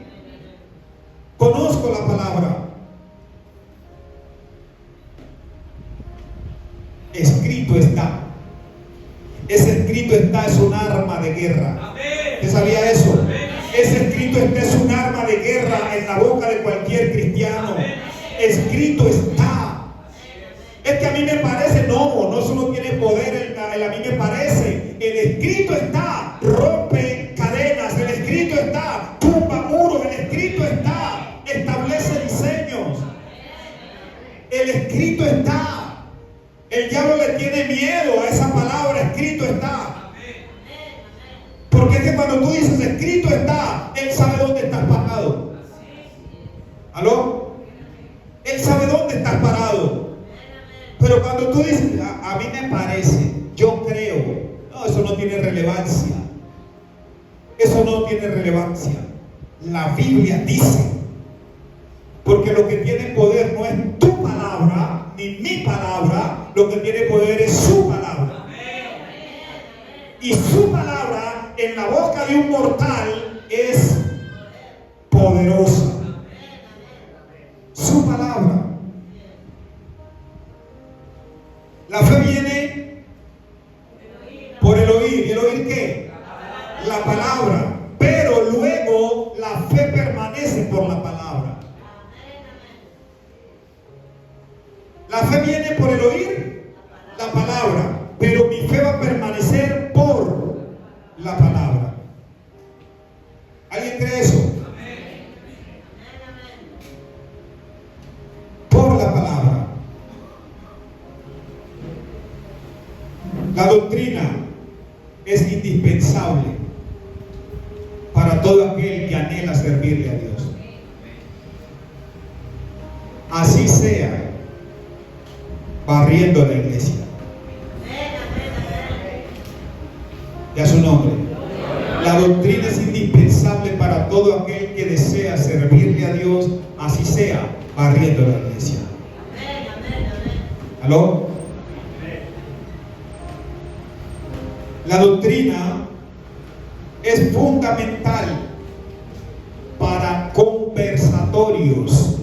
Conozco la palabra. Escrito está. Ese escrito está, es un arma de guerra. ¿Usted sabía eso? Ese escrito está, es un arma de guerra en la boca de cualquier cristiano. Escrito está. Es que a mí me parece, no, eso no tiene poder, a mí me parece. El escrito está, rompe cadenas, el escrito está, tumba muros, el escrito está, establece diseños. El escrito está. El diablo le tiene miedo a esa palabra, escrito está. Porque es que cuando tú dices escrito está, Él sabe dónde estás parado. ¿Aló? Él sabe dónde estás parado. Pero cuando tú dices, a mí me parece, yo creo, no, eso no tiene relevancia. Eso no tiene relevancia. La Biblia dice, porque lo que tiene poder no es tu palabra, ni mi palabra, lo que tiene poder es su palabra. Y su palabra en la boca de un mortal es poderosa. Su palabra. La fe viene por el oír. ¿Y el oír qué? La palabra. Pero luego la fe permanece por la palabra. La fe viene por el oír la palabra, pero mi fe va a permanecer por la palabra. ¿Alguien cree eso? Por la palabra. La doctrina es indispensable para todo aquel que anhela servirle a Dios. Así sea barriendo la iglesia. Ya su nombre. La doctrina es indispensable para todo aquel que desea servirle a Dios, así sea barriendo la iglesia. ¿Aló? La doctrina es fundamental para conversatorios.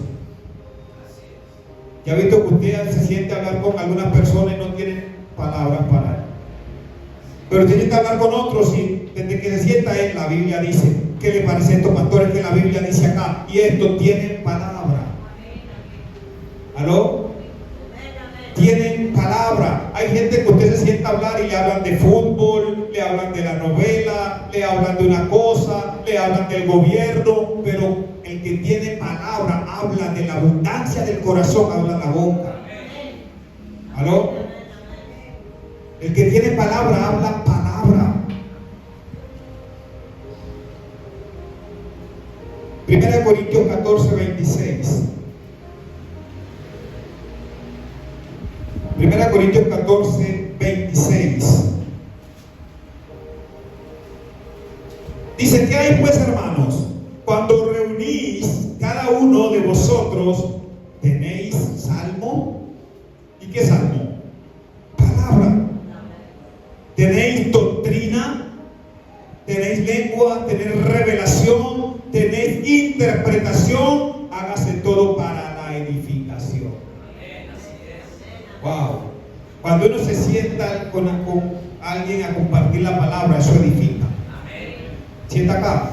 Ya ha visto que usted se siente a hablar con algunas personas y no tienen palabras para él. Pero tiene que hablar con otros y desde que se sienta él, la Biblia dice, ¿qué le parece a estos pastores que la Biblia dice acá? Y esto tienen palabra. ¿Aló? Tienen palabra. Hay gente que usted se sienta a hablar y le hablan de fútbol, le hablan de la novela, le hablan de una cosa, le hablan del gobierno, pero el que tiene palabra habla de la abundancia del corazón, habla la boca. ¿Aló? El que tiene palabra habla palabra. 1 Corintios 14, 26. 1 Corintios 14, 26. Dice: ¿qué hay pues, hermanos? Cuando reunís cada uno de vosotros, ¿tenéis salmo? ¿Y qué salmo? Palabra. ¿Tenéis doctrina? lengua, tener revelación, tener interpretación, hágase todo para la edificación. Wow. Cuando uno se sienta con alguien a compartir la palabra, eso edifica. Sienta acá.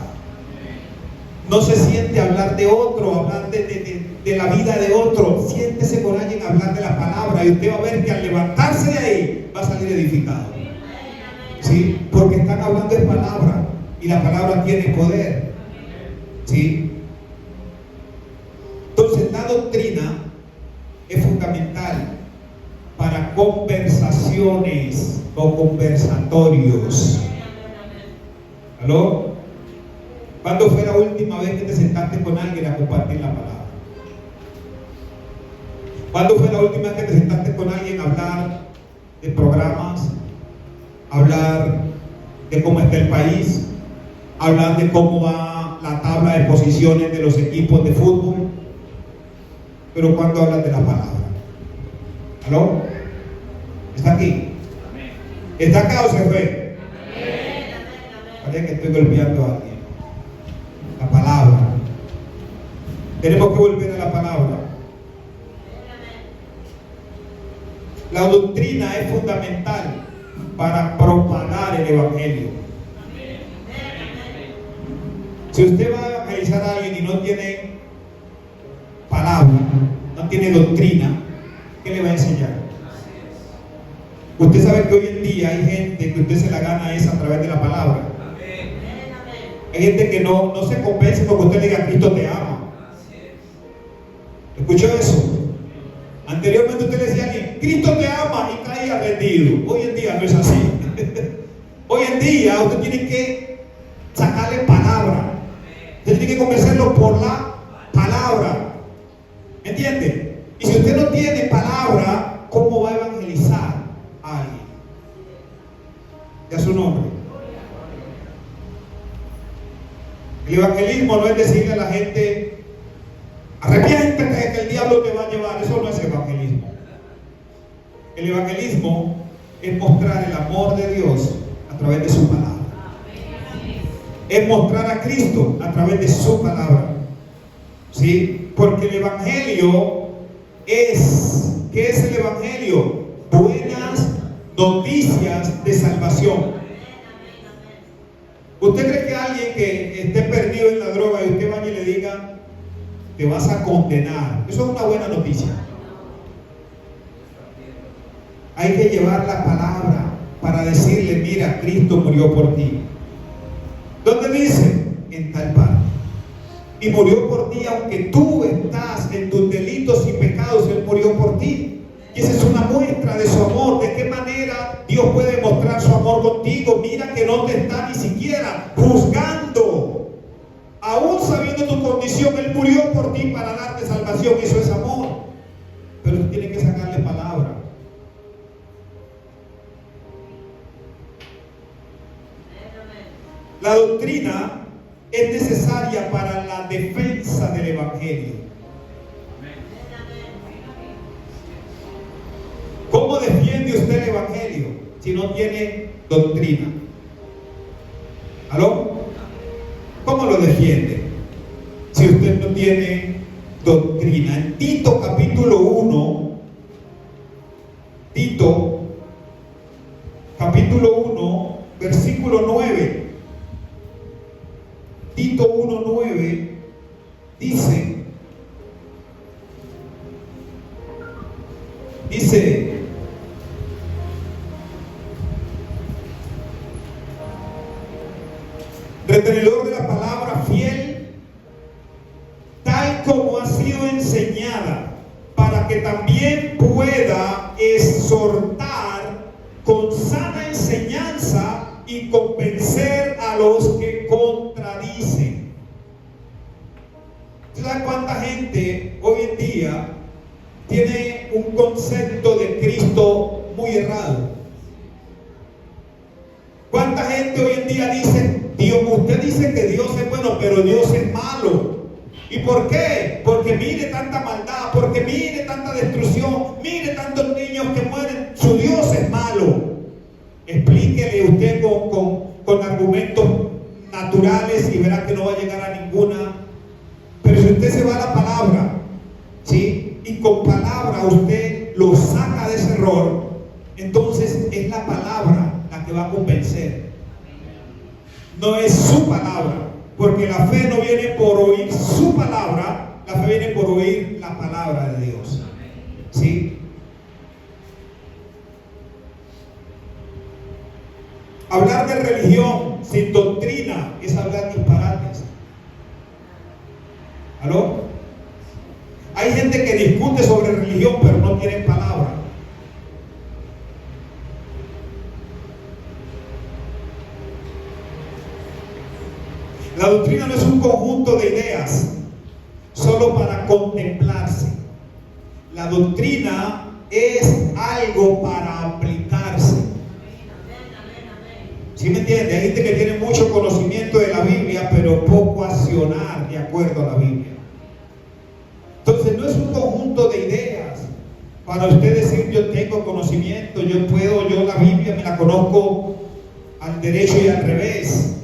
No se siente hablar de otro, hablar de la vida de otro. Siéntese con alguien a hablar de la palabra y usted va a ver que al levantarse de ahí va a salir edificado. ¿Sí? Porque están hablando de palabra y la palabra tiene poder. ¿Sí? Entonces la doctrina es fundamental para conversaciones o conversatorios. ¿Aló? ¿Cuándo fue la última vez que te sentaste con alguien a compartir la palabra? ¿Cuándo fue la última vez que te sentaste con alguien a hablar de programas, hablar de cómo está el país, hablar de cómo va la tabla de posiciones de los equipos de fútbol? Pero ¿cuándo hablas de la palabra? ¿Aló? ¿Está aquí? ¿Está acá o se fue? Parece que estoy golpeando a alguien. La palabra. Tenemos que volver a la palabra. La doctrina es fundamental para propagar el evangelio. Si usted va a evangelizar a alguien y no tiene palabra, no tiene doctrina, ¿qué le va a enseñar? Usted sabe que hoy en día hay gente que usted se la gana esa a través de la palabra. Hay gente que no se convence porque usted le diga Cristo te ama. ¿Escuchó eso? Anteriormente usted le decía a alguien Cristo te ama y caía rendido. Hoy en día no es así. Hoy en día usted tiene que sacarle palabra. Usted tiene que convencerlo por la palabra. ¿Me entiende? Y si usted no tiene palabra, ¿cómo va a evangelizar a alguien? Ya su nombre. El evangelismo no es decirle a la gente arrepiéntete que el diablo te va a llevar. Eso no es evangelismo. El evangelismo es mostrar el amor de Dios a través de su palabra. Es mostrar a Cristo a través de su palabra. ¿Sí? Porque el evangelio es, ¿qué es el evangelio? Buenas noticias de salvación. ¿Usted cree que alguien que esté perdido en la droga y usted vaya y le diga te vas a condenar? Eso es una buena noticia. Hay que llevar la palabra para decirle mira, Cristo murió por ti. ¿Dónde dice? En tal parte. Y murió por ti aunque tú estás en tus delitos y pecados, Él murió por ti. Y esa es una muestra de su amor. ¿De qué manera Dios puede mostrar su amor contigo? Mira que no te está ni siquiera juzgando. Aún sabiendo tu condición, Él murió por ti para darte salvación. Eso es amor. Pero tú tienes que sacarle palabra. La doctrina es necesaria para la defensa del evangelio. ¿Cómo defiende usted el evangelio si no tiene doctrina? ¿Aló? ¿Cómo lo defiende si usted no tiene doctrina? En Tito capítulo 1, Tito capítulo 1, versículo 9. Tito 1:9 dice, retenedor de la palabra fiel, tal como ha sido enseñada, para que también pueda exhortar con sana enseñanza y convencer a los que contradicen. ¿Sabes cuánta gente hoy en día tiene un concepto de Cristo muy errado? ¿Cuánta gente hoy en día dice, Dios, usted dice que Dios es bueno, pero Dios es malo? ¿Y por qué? Porque mire tanta maldad, porque mire tanta destrucción, mire tantos niños que mueren, su Dios es malo. Explíquele usted con argumentos naturales naturales y verá que no va a llegar a ninguna. Pero si usted se va a la palabra, ¿sí? Y con palabra usted lo saca de ese error, entonces es la palabra la que va a convencer. No es su palabra, porque la fe no viene por oír su palabra, la fe viene por oír la palabra de Dios. ¿Sí? Hablar de religión sin doctrina es hablar disparates. ¿Aló? Hay gente que discute sobre religión pero no tiene palabra. La doctrina no es un conjunto de ideas solo para contemplarse. La doctrina es algo para aplicarse. ¿Sí me entiende? Hay gente que tiene mucho conocimiento de la Biblia, pero poco accionar de acuerdo a la Biblia. Entonces no es un conjunto de ideas para usted decir yo tengo conocimiento, yo la Biblia me la conozco al derecho y al revés.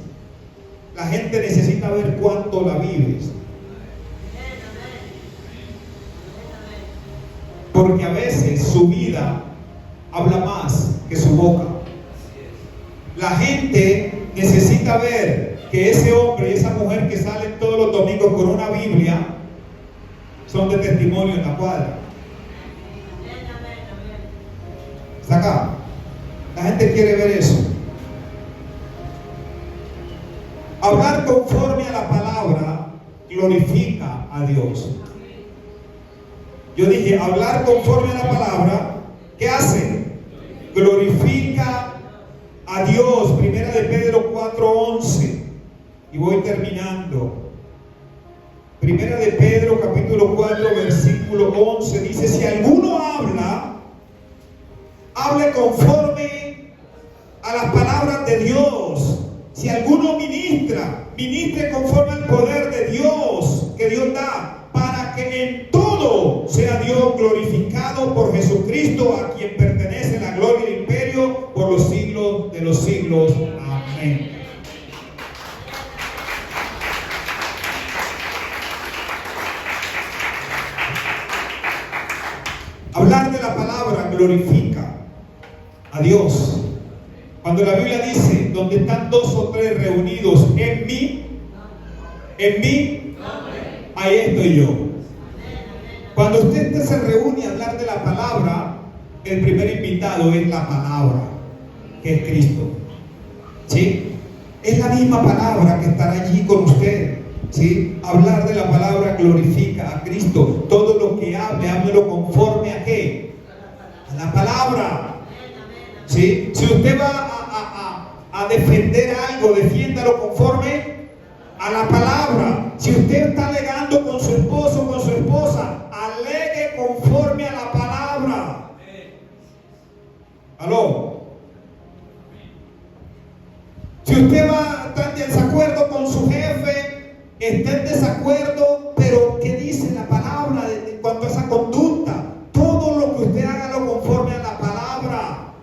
La gente necesita ver cuánto la vives. Porque a veces su vida habla más que su boca. La gente necesita ver que ese hombre y esa mujer que salen todos los domingos con una Biblia son de testimonio en la cuadra. ¿Está acá? La gente quiere ver eso. Hablar conforme a la palabra glorifica a Dios. Yo dije, hablar conforme a la palabra, ¿qué hace? Glorifica a Dios. Primera de Pedro 4:11. Y voy terminando. Primera de Pedro capítulo 4 versículo 11 dice: si alguno habla, hable conforme a las palabras de Dios. Si alguno ministra, ministre conforme al poder de Dios que Dios da, para que en todo sea Dios glorificado por Jesucristo, a quien pertenece la gloria y el imperio por los siglos de los siglos. Amén. Hablar de la palabra glorifica a Dios. Cuando la Biblia dice, donde están dos o tres reunidos en mí, ahí estoy yo. Cuando usted se reúne a hablar de la palabra, el primer invitado es la palabra, que es Cristo. ¿Sí? Es la misma palabra que estará allí con usted. ¿Sí? Hablar de la palabra glorifica a Cristo. Todo lo que hable, háblelo conforme a ¿qué? A la palabra. ¿Sí? Si usted va a defender algo, defiéndalo conforme a la palabra. Si usted está alegando con su esposo o con su esposa, alegue conforme a la palabra. ¿Aló? Si usted va a estar en desacuerdo con su jefe, está en desacuerdo, pero ¿qué dice la palabra en cuanto a esa conducta? Todo lo que usted haga lo conforme a la palabra.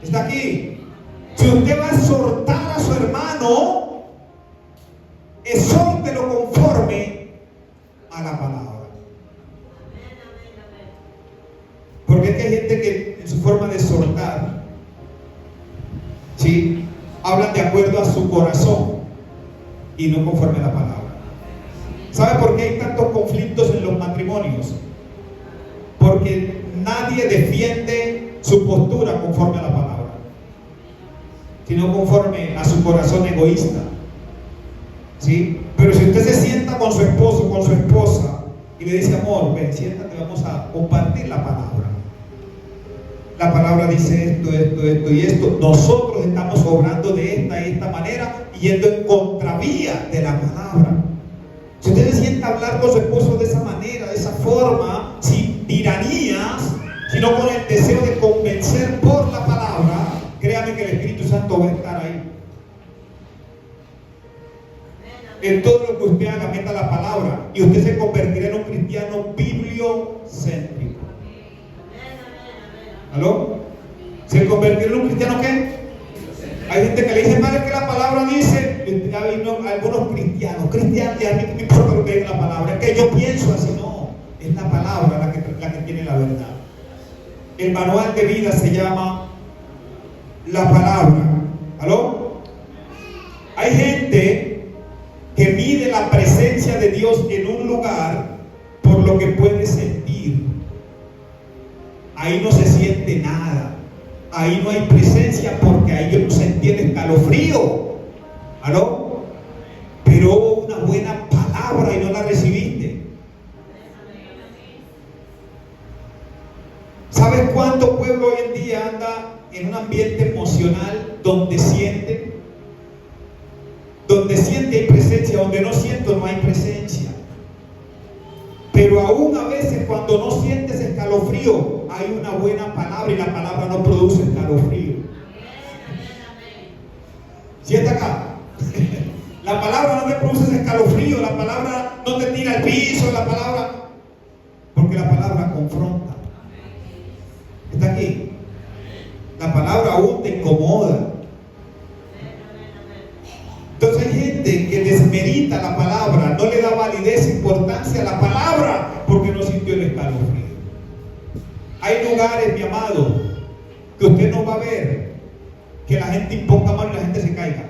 ¿Está aquí? Si usted va a exhortar a su hermano, exhórtelo conforme a la palabra. Porque es que hay gente que en su forma de exhortar, ¿sí?, hablan de acuerdo a su corazón y no conforme a la palabra. ¿Sabe por qué hay tantos conflictos en los matrimonios? Porque nadie defiende su postura conforme a la palabra, sino conforme a su corazón egoísta. ¿Sí? Pero si usted se sienta con su esposo, con su esposa, y le dice, amor, ven, siéntate, vamos a compartir la palabra. La palabra dice esto, esto, esto y esto. Nosotros estamos obrando de esta y esta manera, yendo en contravía de la palabra. Si usted se sienta a hablar con su esposo de esa manera, de esa forma, sin tiranías, sino con el deseo de convencer por la palabra, créame que el Espíritu Santo va a estar ahí. En todo lo que usted haga, meta la palabra, y usted se convertirá en un cristiano bibliocéntrico. ¿Aló? ¿Se convertirá en un cristiano qué? Hay gente que le dice, padre, que la palabra dice, y algunos cristianos, y a mí me importa lo que diga la palabra, es que yo pienso así, no, es la palabra la que tiene la verdad. El manual de vida se llama la palabra. ¿Aló? Hay gente que mide la presencia de Dios en un lugar por lo que puede sentir. Ahí no se siente nada. Ahí no hay presencia porque ahí yo no sentí el escalofrío. ¿Aló? Pero hubo una buena palabra y no la recibiste. ¿Sabes cuánto pueblo hoy en día anda en un ambiente emocional donde siente hay presencia, donde no siento no hay presencia? Pero aún a veces cuando no sientes escalofrío, hay una buena palabra y la palabra no produce escalofrío. ¿Sí está acá? La palabra no te produce escalofrío, la palabra no te tira al piso, la palabra, porque la palabra confronta. ¿Está aquí? La palabra aún te incomoda. Entonces hay gente que desmerita la palabra, no le da validez e importancia a la palabra porque no sintió el escalofrío. Hay lugares, mi amado, que usted no va a ver que la gente imponga mano y la gente se caiga.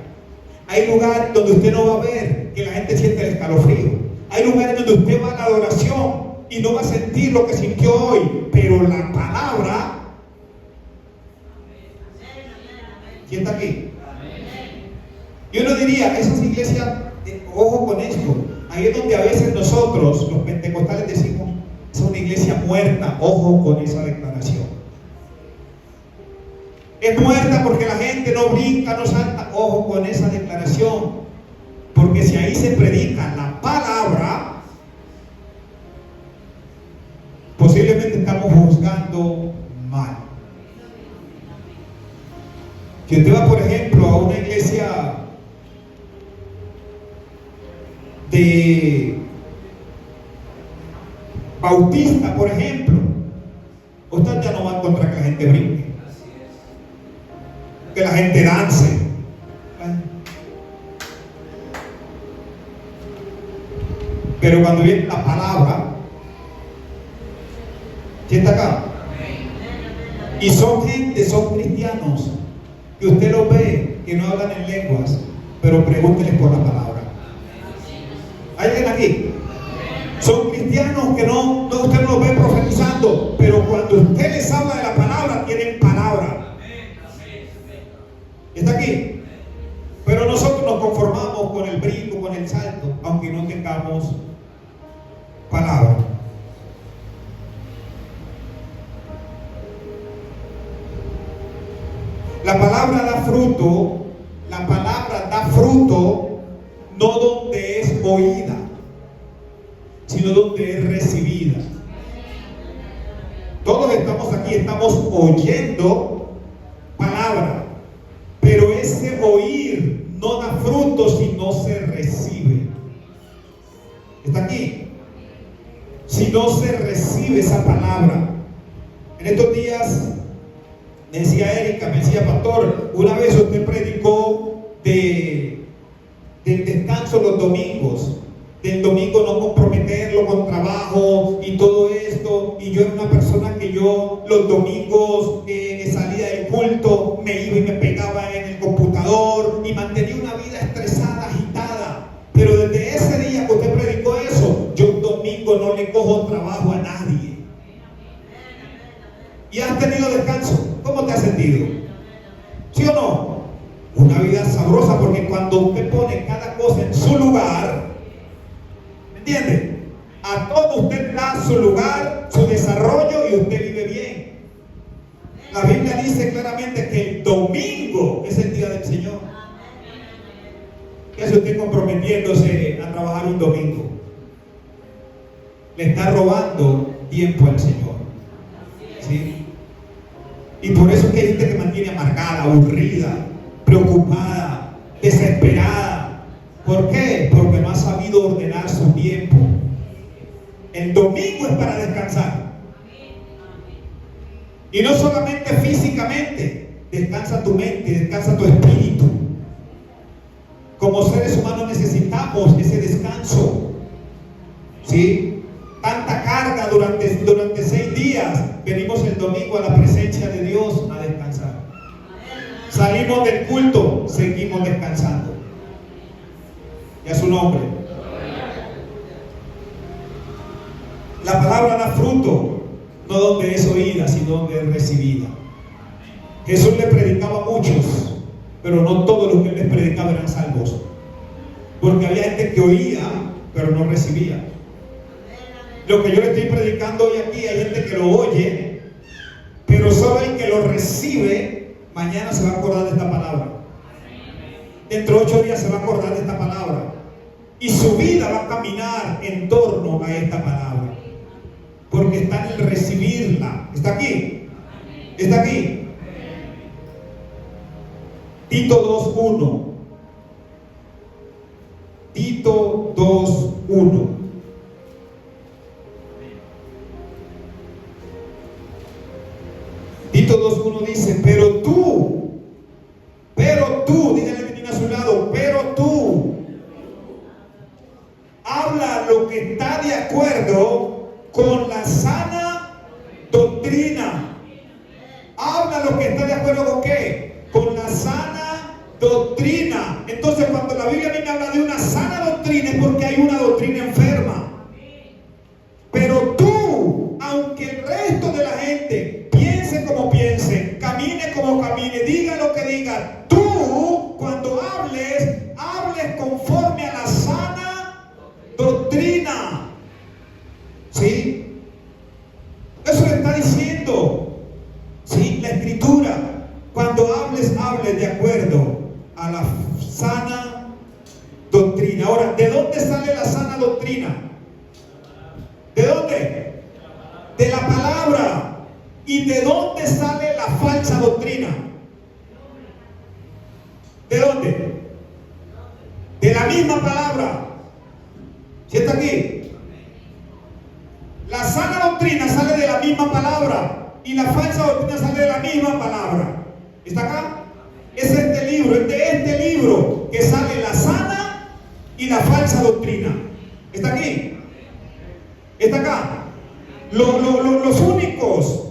Hay lugares donde usted no va a ver que la gente siente el escalofrío. Hay lugares donde usted va a la adoración y no va a sentir lo que sintió hoy, pero la palabra. ¿Quién está aquí? Y uno diría, esas iglesias, ojo con esto, ahí es donde a veces nosotros, los pentecostales, decimos, es una iglesia muerta. Ojo con esa declaración. Es muerta porque la gente no brinca, no salta. Ojo con esa declaración, porque si ahí se predica la palabra, posiblemente estamos juzgando mal. Si usted va, por ejemplo, a una iglesia de bautista, por ejemplo, usted ya no va a encontrar que la gente brinque, que la gente dance. Pero cuando viene la palabra, ¿quién está acá? Y son cristianos que usted los ve que no hablan en lenguas, pero pregúntenles por la palabra. ¿Hay alguien aquí? Son cristianos que usted no los ve profetizando, pero cuando usted les habla de la palabra, tienen palabra. ¿Está aquí? Pero nosotros nos conformamos con el brinco, con el salto, aunque no tengamos palabra. La palabra da fruto, la palabra da fruto no donde es oída, sino donde es recibida. Todos estamos aquí, estamos oyendo palabra, pero ese oír no da fruto si no se recibe. ¿Está aquí? Si no se recibe esa palabra. En estos días me decía Erika, me decía, pastor, una vez usted predicó del descanso los domingos, del domingo no comprometerlo con trabajo y todo esto, y yo era una persona que yo los domingos salía del culto, me iba y me pegaba en el computador y mantenía una vida estresada, agitada, pero desde ese día que usted predicó eso, yo un domingo no le cojo trabajo a nadie. ¿Y has tenido descanso? ¿Cómo te has sentido? ¿Sí o no? Una vida sabrosa, porque cuando usted pone cada cosa en su lugar, ¿me entiende? A todo usted da su lugar, su desarrollo, y usted vive bien. La Biblia dice claramente que el domingo es el día del Señor. ¿Qué hace usted comprometiéndose a trabajar un domingo? Le está robando tiempo al Señor. ¿Sí? Y por eso es que hay gente que mantiene amargada, aburrida, preocupada, desesperada. ¿Por qué? Porque no ha sabido ordenar su tiempo. El domingo es para descansar. Y no solamente físicamente, descansa tu mente, descansa tu espíritu. Como ser necesitamos ese descanso. ¿Sí? Tanta carga durante 6 días. Venimos el domingo a la presencia de Dios a descansar. Salimos del culto, seguimos descansando. Y a su nombre. La palabra da fruto, no donde es oída, sino donde es recibida. Jesús le predicaba a muchos, pero no todos los que les predicaba eran salvos. Porque había gente que oía, pero no recibía. Lo que yo le estoy predicando hoy aquí, hay gente que lo oye, pero solo el que lo recibe, mañana se va a acordar de esta palabra. Dentro de 8 días se va a acordar de esta palabra. Y su vida va a caminar en torno a esta palabra. Porque está en el recibirla. ¿Está aquí? ¿Está aquí? Tito 2:1. Tito 2:1. Tito 2:1 dice, pero tú, dígale que tiene a su lado, pero tú, habla lo que está de acuerdo con la sana doctrina. Habla lo que está de acuerdo con qué? Con la sana doctrina. Entonces, cuando la Biblia me habla de una sana doctrina es porque hay una doctrina enferma. Pero tú, aunque el resto de la gente piense como piense, camine como camine, diga lo que diga, tú, cuando hables conforme a la sana doctrina. ¿Sí? Eso le está diciendo, ¿sí?, la Escritura. Cuando hables de acuerdo a la sana doctrina. Ahora, ¿de dónde sale la sana doctrina? ¿De dónde? De la palabra. ¿Y de dónde sale la falsa doctrina? ¿De dónde? De la misma palabra. ¿Sí está aquí? La sana doctrina sale de la misma palabra y la falsa doctrina sale de la misma palabra. ¿Está acá? Es este libro que sale la sana y la falsa doctrina. ¿Está aquí? ¿Está acá? Los únicos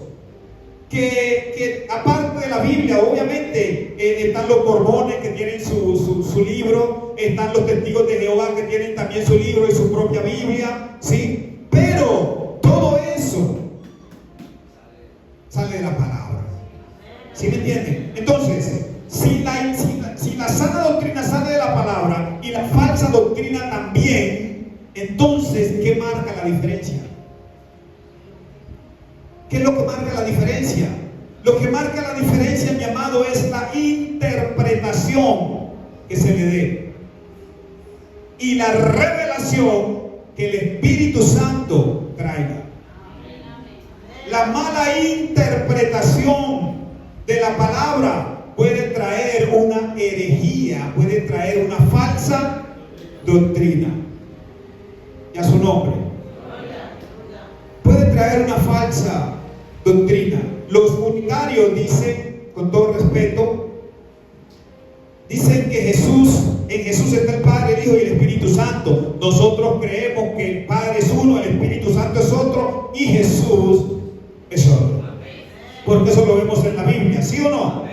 que aparte de la Biblia, obviamente, están los mormones que tienen su libro, están los testigos de Jehová que tienen también su libro y su propia Biblia, ¿sí? Pero todo eso sale de la palabra. ¿Sí me entienden? Entonces, si la sana doctrina sale de la palabra y la falsa doctrina también, entonces, ¿qué marca la diferencia? ¿Qué es lo que marca la diferencia? Lo que marca la diferencia, mi amado, es la interpretación que se le dé y la revelación que el Espíritu Santo traiga. La mala interpretación de la palabra puede traer una herejía, puede traer una falsa doctrina. Y a su nombre. Puede traer una falsa doctrina. Los unitarios dicen, con todo respeto, dicen que en Jesús está el Padre, el Hijo y el Espíritu Santo. Nosotros creemos que el Padre es uno, el Espíritu Santo es otro y Jesús es otro. Porque eso lo vemos en la Biblia, ¿sí o no?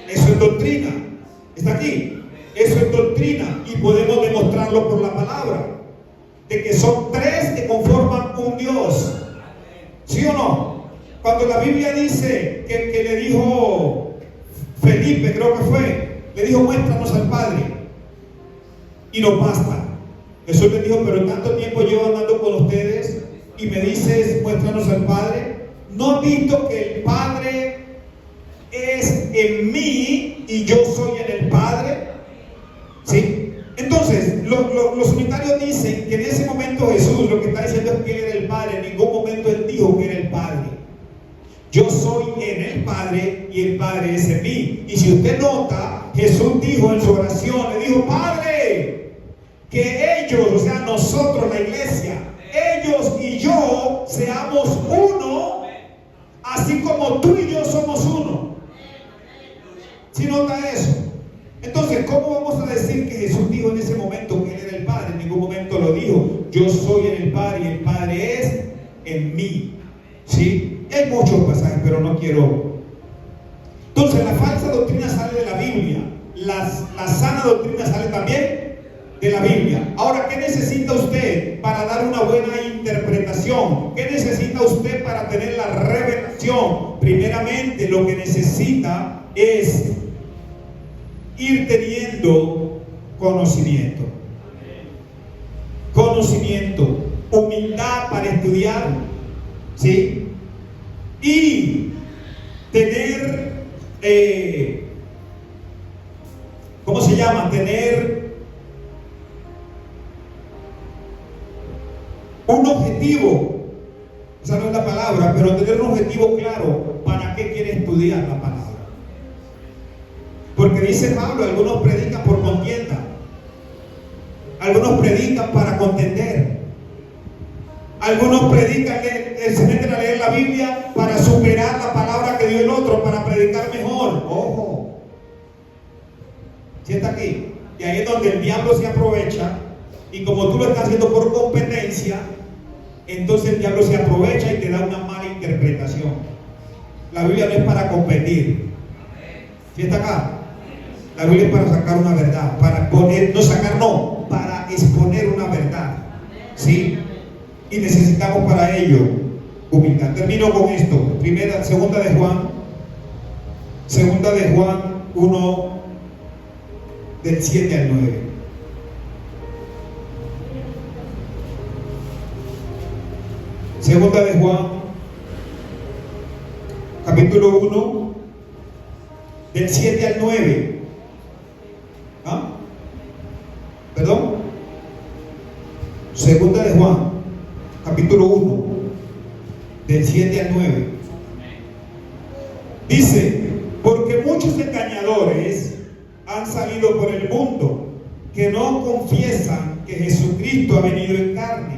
Eso es doctrina. ¿Está aquí? Eso es doctrina y podemos demostrarlo por la palabra. De que son 3 que conforman un Dios. ¿Sí o no? Cuando la Biblia dice que le dijo Felipe, creo que fue, le dijo, muéstranos al Padre y nos basta. Jesús le dijo, pero tanto tiempo llevo andando con ustedes y me dices, muéstranos al Padre. ¿No has visto que el Padre es en mí y yo soy en el Padre? ¿Sí? Entonces, los unitarios dicen que en ese momento Jesús lo que está diciendo es que Él era el Padre. En ningún momento Él dijo que era el Padre. Yo soy en el Padre y el Padre es en mí. Y si usted nota, Jesús dijo en su oración, le dijo, Padre, que ellos, o sea, nosotros, la iglesia, ellos y yo seamos uno, así como tú y yo somos uno. ¿Sí nota eso? Entonces, ¿cómo vamos a decir que Jesús dijo en ese momento que Él era el Padre? yo soy en el Padre y el Padre es en mí. ¿Sí? Y hay muchos pasajes, pero no quiero. Entonces, la falsa doctrina sale de la Biblia. La sana doctrina sale también de la Biblia. Ahora, ¿qué necesita usted para dar una buena interpretación? ¿Qué necesita usted para tener la revelación? Primeramente, lo que necesita es ir teniendo conocimiento. Conocimiento, humildad para estudiar, ¿sí? Y tener, ¿cómo se llama? Tener un objetivo, esa no es la palabra, pero tener un objetivo claro, ¿para qué quiere estudiar la palabra? Porque dice Pablo, algunos predican por contienda, algunos predican para contender, algunos predican, se meten a leer la Biblia para superar la palabra que dio el otro, para predicar mejor. Ojo, ¿sí está aquí? Y ahí es donde el diablo se aprovecha, y como tú lo estás haciendo por competencia, entonces el diablo se aprovecha y te da una mala interpretación. La Biblia no es para competir. ¿Sí está acá? La Biblia es para sacar una verdad, para poner, no sacar, no, para exponer una verdad. ¿Sí? Y necesitamos para ello humildad. Termino con esto. Segunda de Juan 1, del 7 al 9. Segunda de Juan, capítulo 1, del 7 al 9. ¿Ah? ¿Perdón? Segunda de Juan, capítulo 1, del 7 al 9. Dice, porque muchos engañadores han salido por el mundo, que no confiesan que Jesucristo ha venido en carne.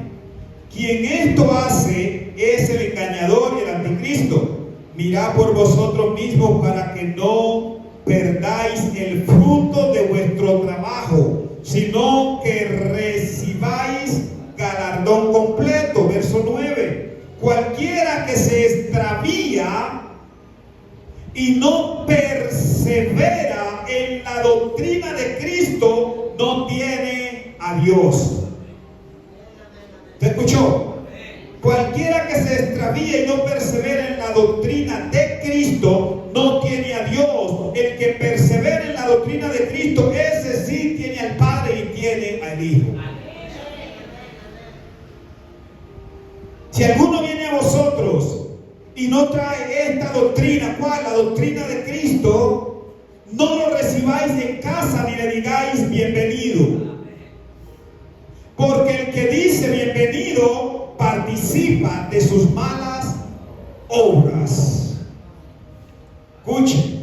Quien esto hace es el engañador y el anticristo. Mirad por vosotros mismos para que no perdáis el fruto de vuestro trabajo, sino que recibáis galardón completo. Verso 9. Cualquiera que se extravía y no persevera en la doctrina de Cristo, no tiene a Dios. ¿Te escuchó? Cualquiera que se extravía y no persevera en la doctrina de Cristo, no tiene a Dios. El que persevera en la doctrina de Cristo, ese sí tiene al Padre y tiene al Hijo. Si alguno viene a vosotros y no trae esta doctrina, ¿cuál? La doctrina de Cristo, no lo recibáis en casa ni le digáis bienvenido. Porque el que dice bienvenido participa de sus malas obras. Escuche,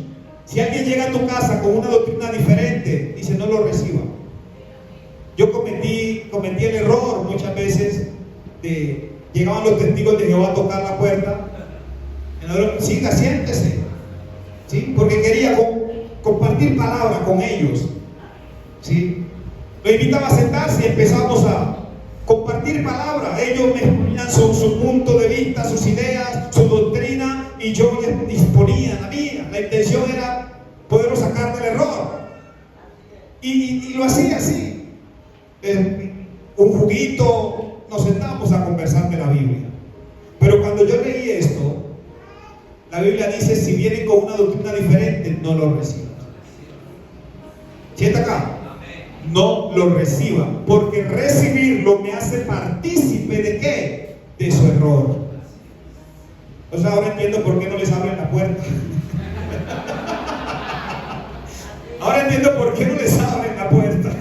si alguien llega a tu casa con una doctrina diferente, dice no lo reciba. Yo cometí el error muchas veces de llegaban los testigos de Jehová a tocar la puerta. Siga, siéntese, ¿sí? Porque quería compartir palabra con ellos, ¿sí? Lo invitaba a sentarse y empezamos a compartir palabra. Ellos me exponían su punto de vista, sus ideas, su doctrina, y yo les disponía la mía. La intención era poderlo sacar del error. Y lo hacía así. Un juguito, nos sentábamos a conversar de la Biblia. Pero cuando yo leí esto, la Biblia dice, si vienen con una doctrina diferente, no lo reciban. ¿Sienta acá? No lo reciban, porque recibirlo me hace partícipe ¿de qué? De su error. O sea, ahora entiendo por qué no les abren la puerta. Ahora entiendo por qué no les abren la puerta.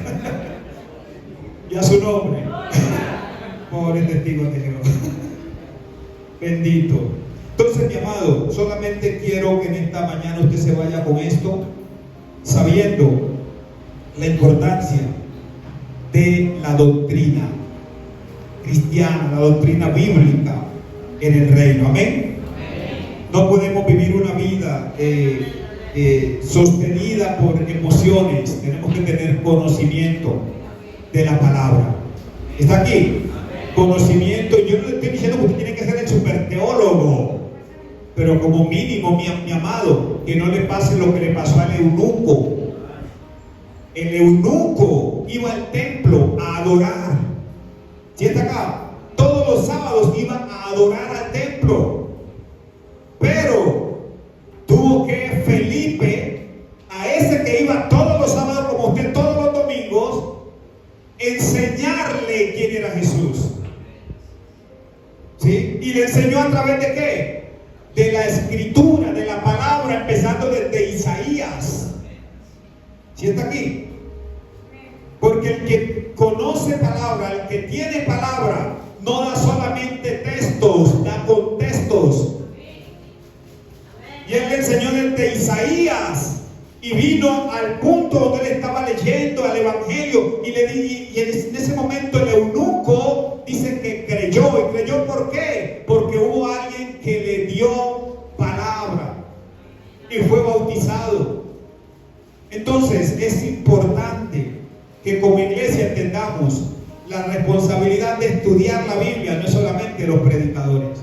Y a su nombre. Pobre testigo de Jehová. Bendito. Entonces, mi amado, solamente quiero que en esta mañana usted se vaya con esto, sabiendo la importancia de la doctrina cristiana, la doctrina bíblica en el reino. Amén. No podemos vivir una vida sostenida por emociones. Tenemos que tener conocimiento de la palabra. ¿Está aquí? Conocimiento. Yo no le estoy diciendo que usted tiene que ser el super teólogo, pero como mínimo, mi amado, que no le pase lo que le pasó al eunuco. El eunuco iba al templo a adorar. ¿Sí está acá? Todos los sábados iban a adorar al templo. Pero tuvo que Felipe, a ese que iba todos los sábados como usted todos los domingos, enseñarle quién era Jesús. ¿Sí? Y le enseñó a través de ¿qué? De la escritura, de la palabra, empezando desde Isaías. ¿Sí está aquí? Porque el que conoce palabra, el que tiene palabra, no da solamente textos, da contextos. Y él le enseñó desde Isaías y vino al punto donde él estaba leyendo al Evangelio y en ese momento el eunuco dice que creyó. ¿Y creyó por qué? Porque hubo alguien que le dio palabra y fue bautizado. Entonces es importante que como iglesia entendamos la responsabilidad de estudiar la Biblia. No es solamente de los predicadores,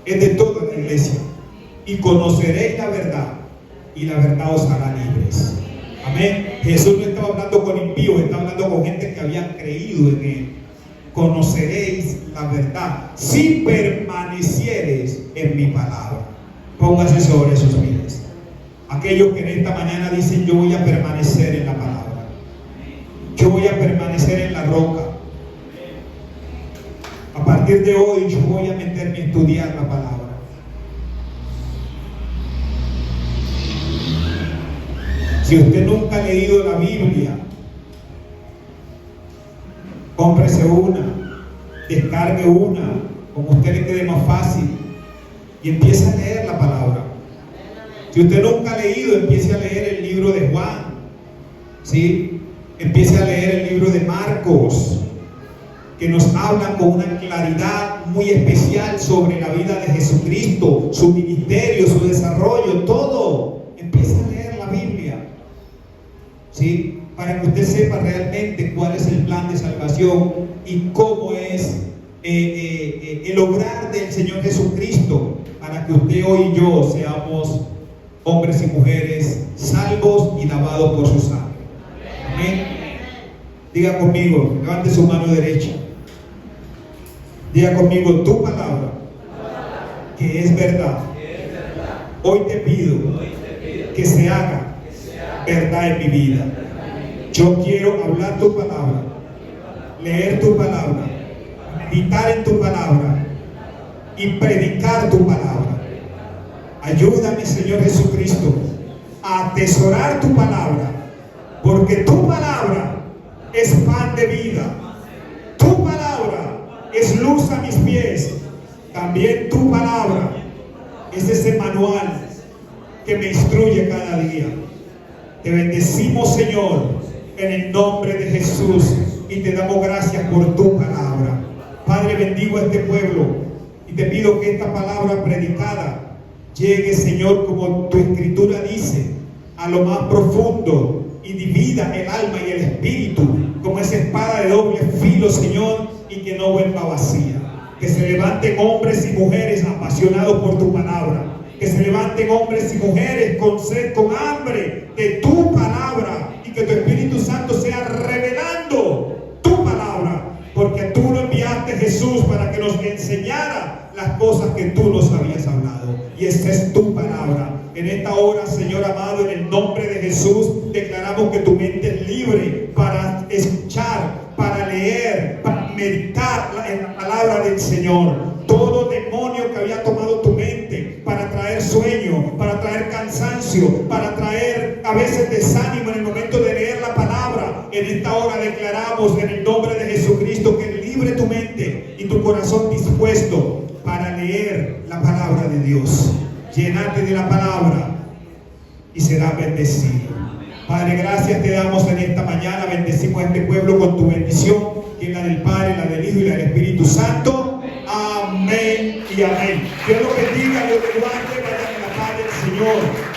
es de toda la iglesia. Y conoceréis la verdad, y la verdad os hará libres. Amén. Jesús no estaba hablando con impíos, estaba hablando con gente que habían creído en él. Conoceréis la verdad si permaneciereis en mi palabra. Póngase sobre sus vidas. Aquellos que en esta mañana dicen: yo voy a permanecer en la palabra, yo voy a permanecer en la roca. A partir de hoy yo voy a meterme a estudiar la palabra. Si usted nunca ha leído la Biblia, cómprese una, descargue una, como a usted le quede más fácil, y empiece a leer la palabra. Si usted nunca ha leído, empiece a leer el libro de Juan, ¿sí? Empiece a leer el libro de Marcos, que nos hablan con una claridad muy especial sobre la vida de Jesucristo, su ministerio, su desarrollo, todo. Empiece a leer la Biblia, ¿sí? Para que usted sepa realmente cuál es el plan de salvación y cómo es el obrar del Señor Jesucristo, para que usted hoy y yo seamos hombres y mujeres salvos y lavados por su sangre. Amén. Diga conmigo, levante su mano derecha. Diga conmigo: tu palabra, que es verdad, hoy te pido que se haga verdad en mi vida. Yo quiero hablar tu palabra, leer tu palabra, meditar en tu palabra y predicar tu palabra. Ayúdame, Señor Jesucristo, a atesorar tu palabra, porque tu palabra es pan de vida. Tu palabra es luz a mis pies. También tu palabra es ese manual que me instruye cada día. Te bendecimos, Señor, en el nombre de Jesús, y te damos gracias por tu palabra. Padre, bendigo a este pueblo y te pido que esta palabra predicada llegue, Señor, como tu escritura dice, a lo más profundo y divida el alma y el espíritu como esa espada de doble filo, Señor, y que no vuelva vacía. Que se levanten hombres y mujeres apasionados por tu palabra. Que se levanten hombres y mujeres con sed, con hambre de tu palabra, y que tu Espíritu Santo sea revelando tu palabra, porque tú lo enviaste, Jesús, para que nos enseñara las cosas que tú nos habías hablado, y esa es tu palabra. En esta hora, Señor amado, en el nombre de Jesús, declaramos que tu mente es libre para escuchar, para leer, para meditar en la palabra del Señor. Todo demonio que había tomado tu mente para traer sueño, para traer cansancio, para traer a veces desánimo en el momento de leer la palabra, en esta hora declaramos en el nombre de Jesucristo que libre tu mente y tu corazón dispuesto para leer la palabra de Dios. Llénate de la palabra y serás bendecido. Padre, gracias te damos en esta mañana. Bendecimos a este pueblo con tu bendición, que es la del Padre, la del Hijo y la del Espíritu Santo. Amén y amén. Dios los bendiga, Dios te guarde, vayan en la paz del Señor.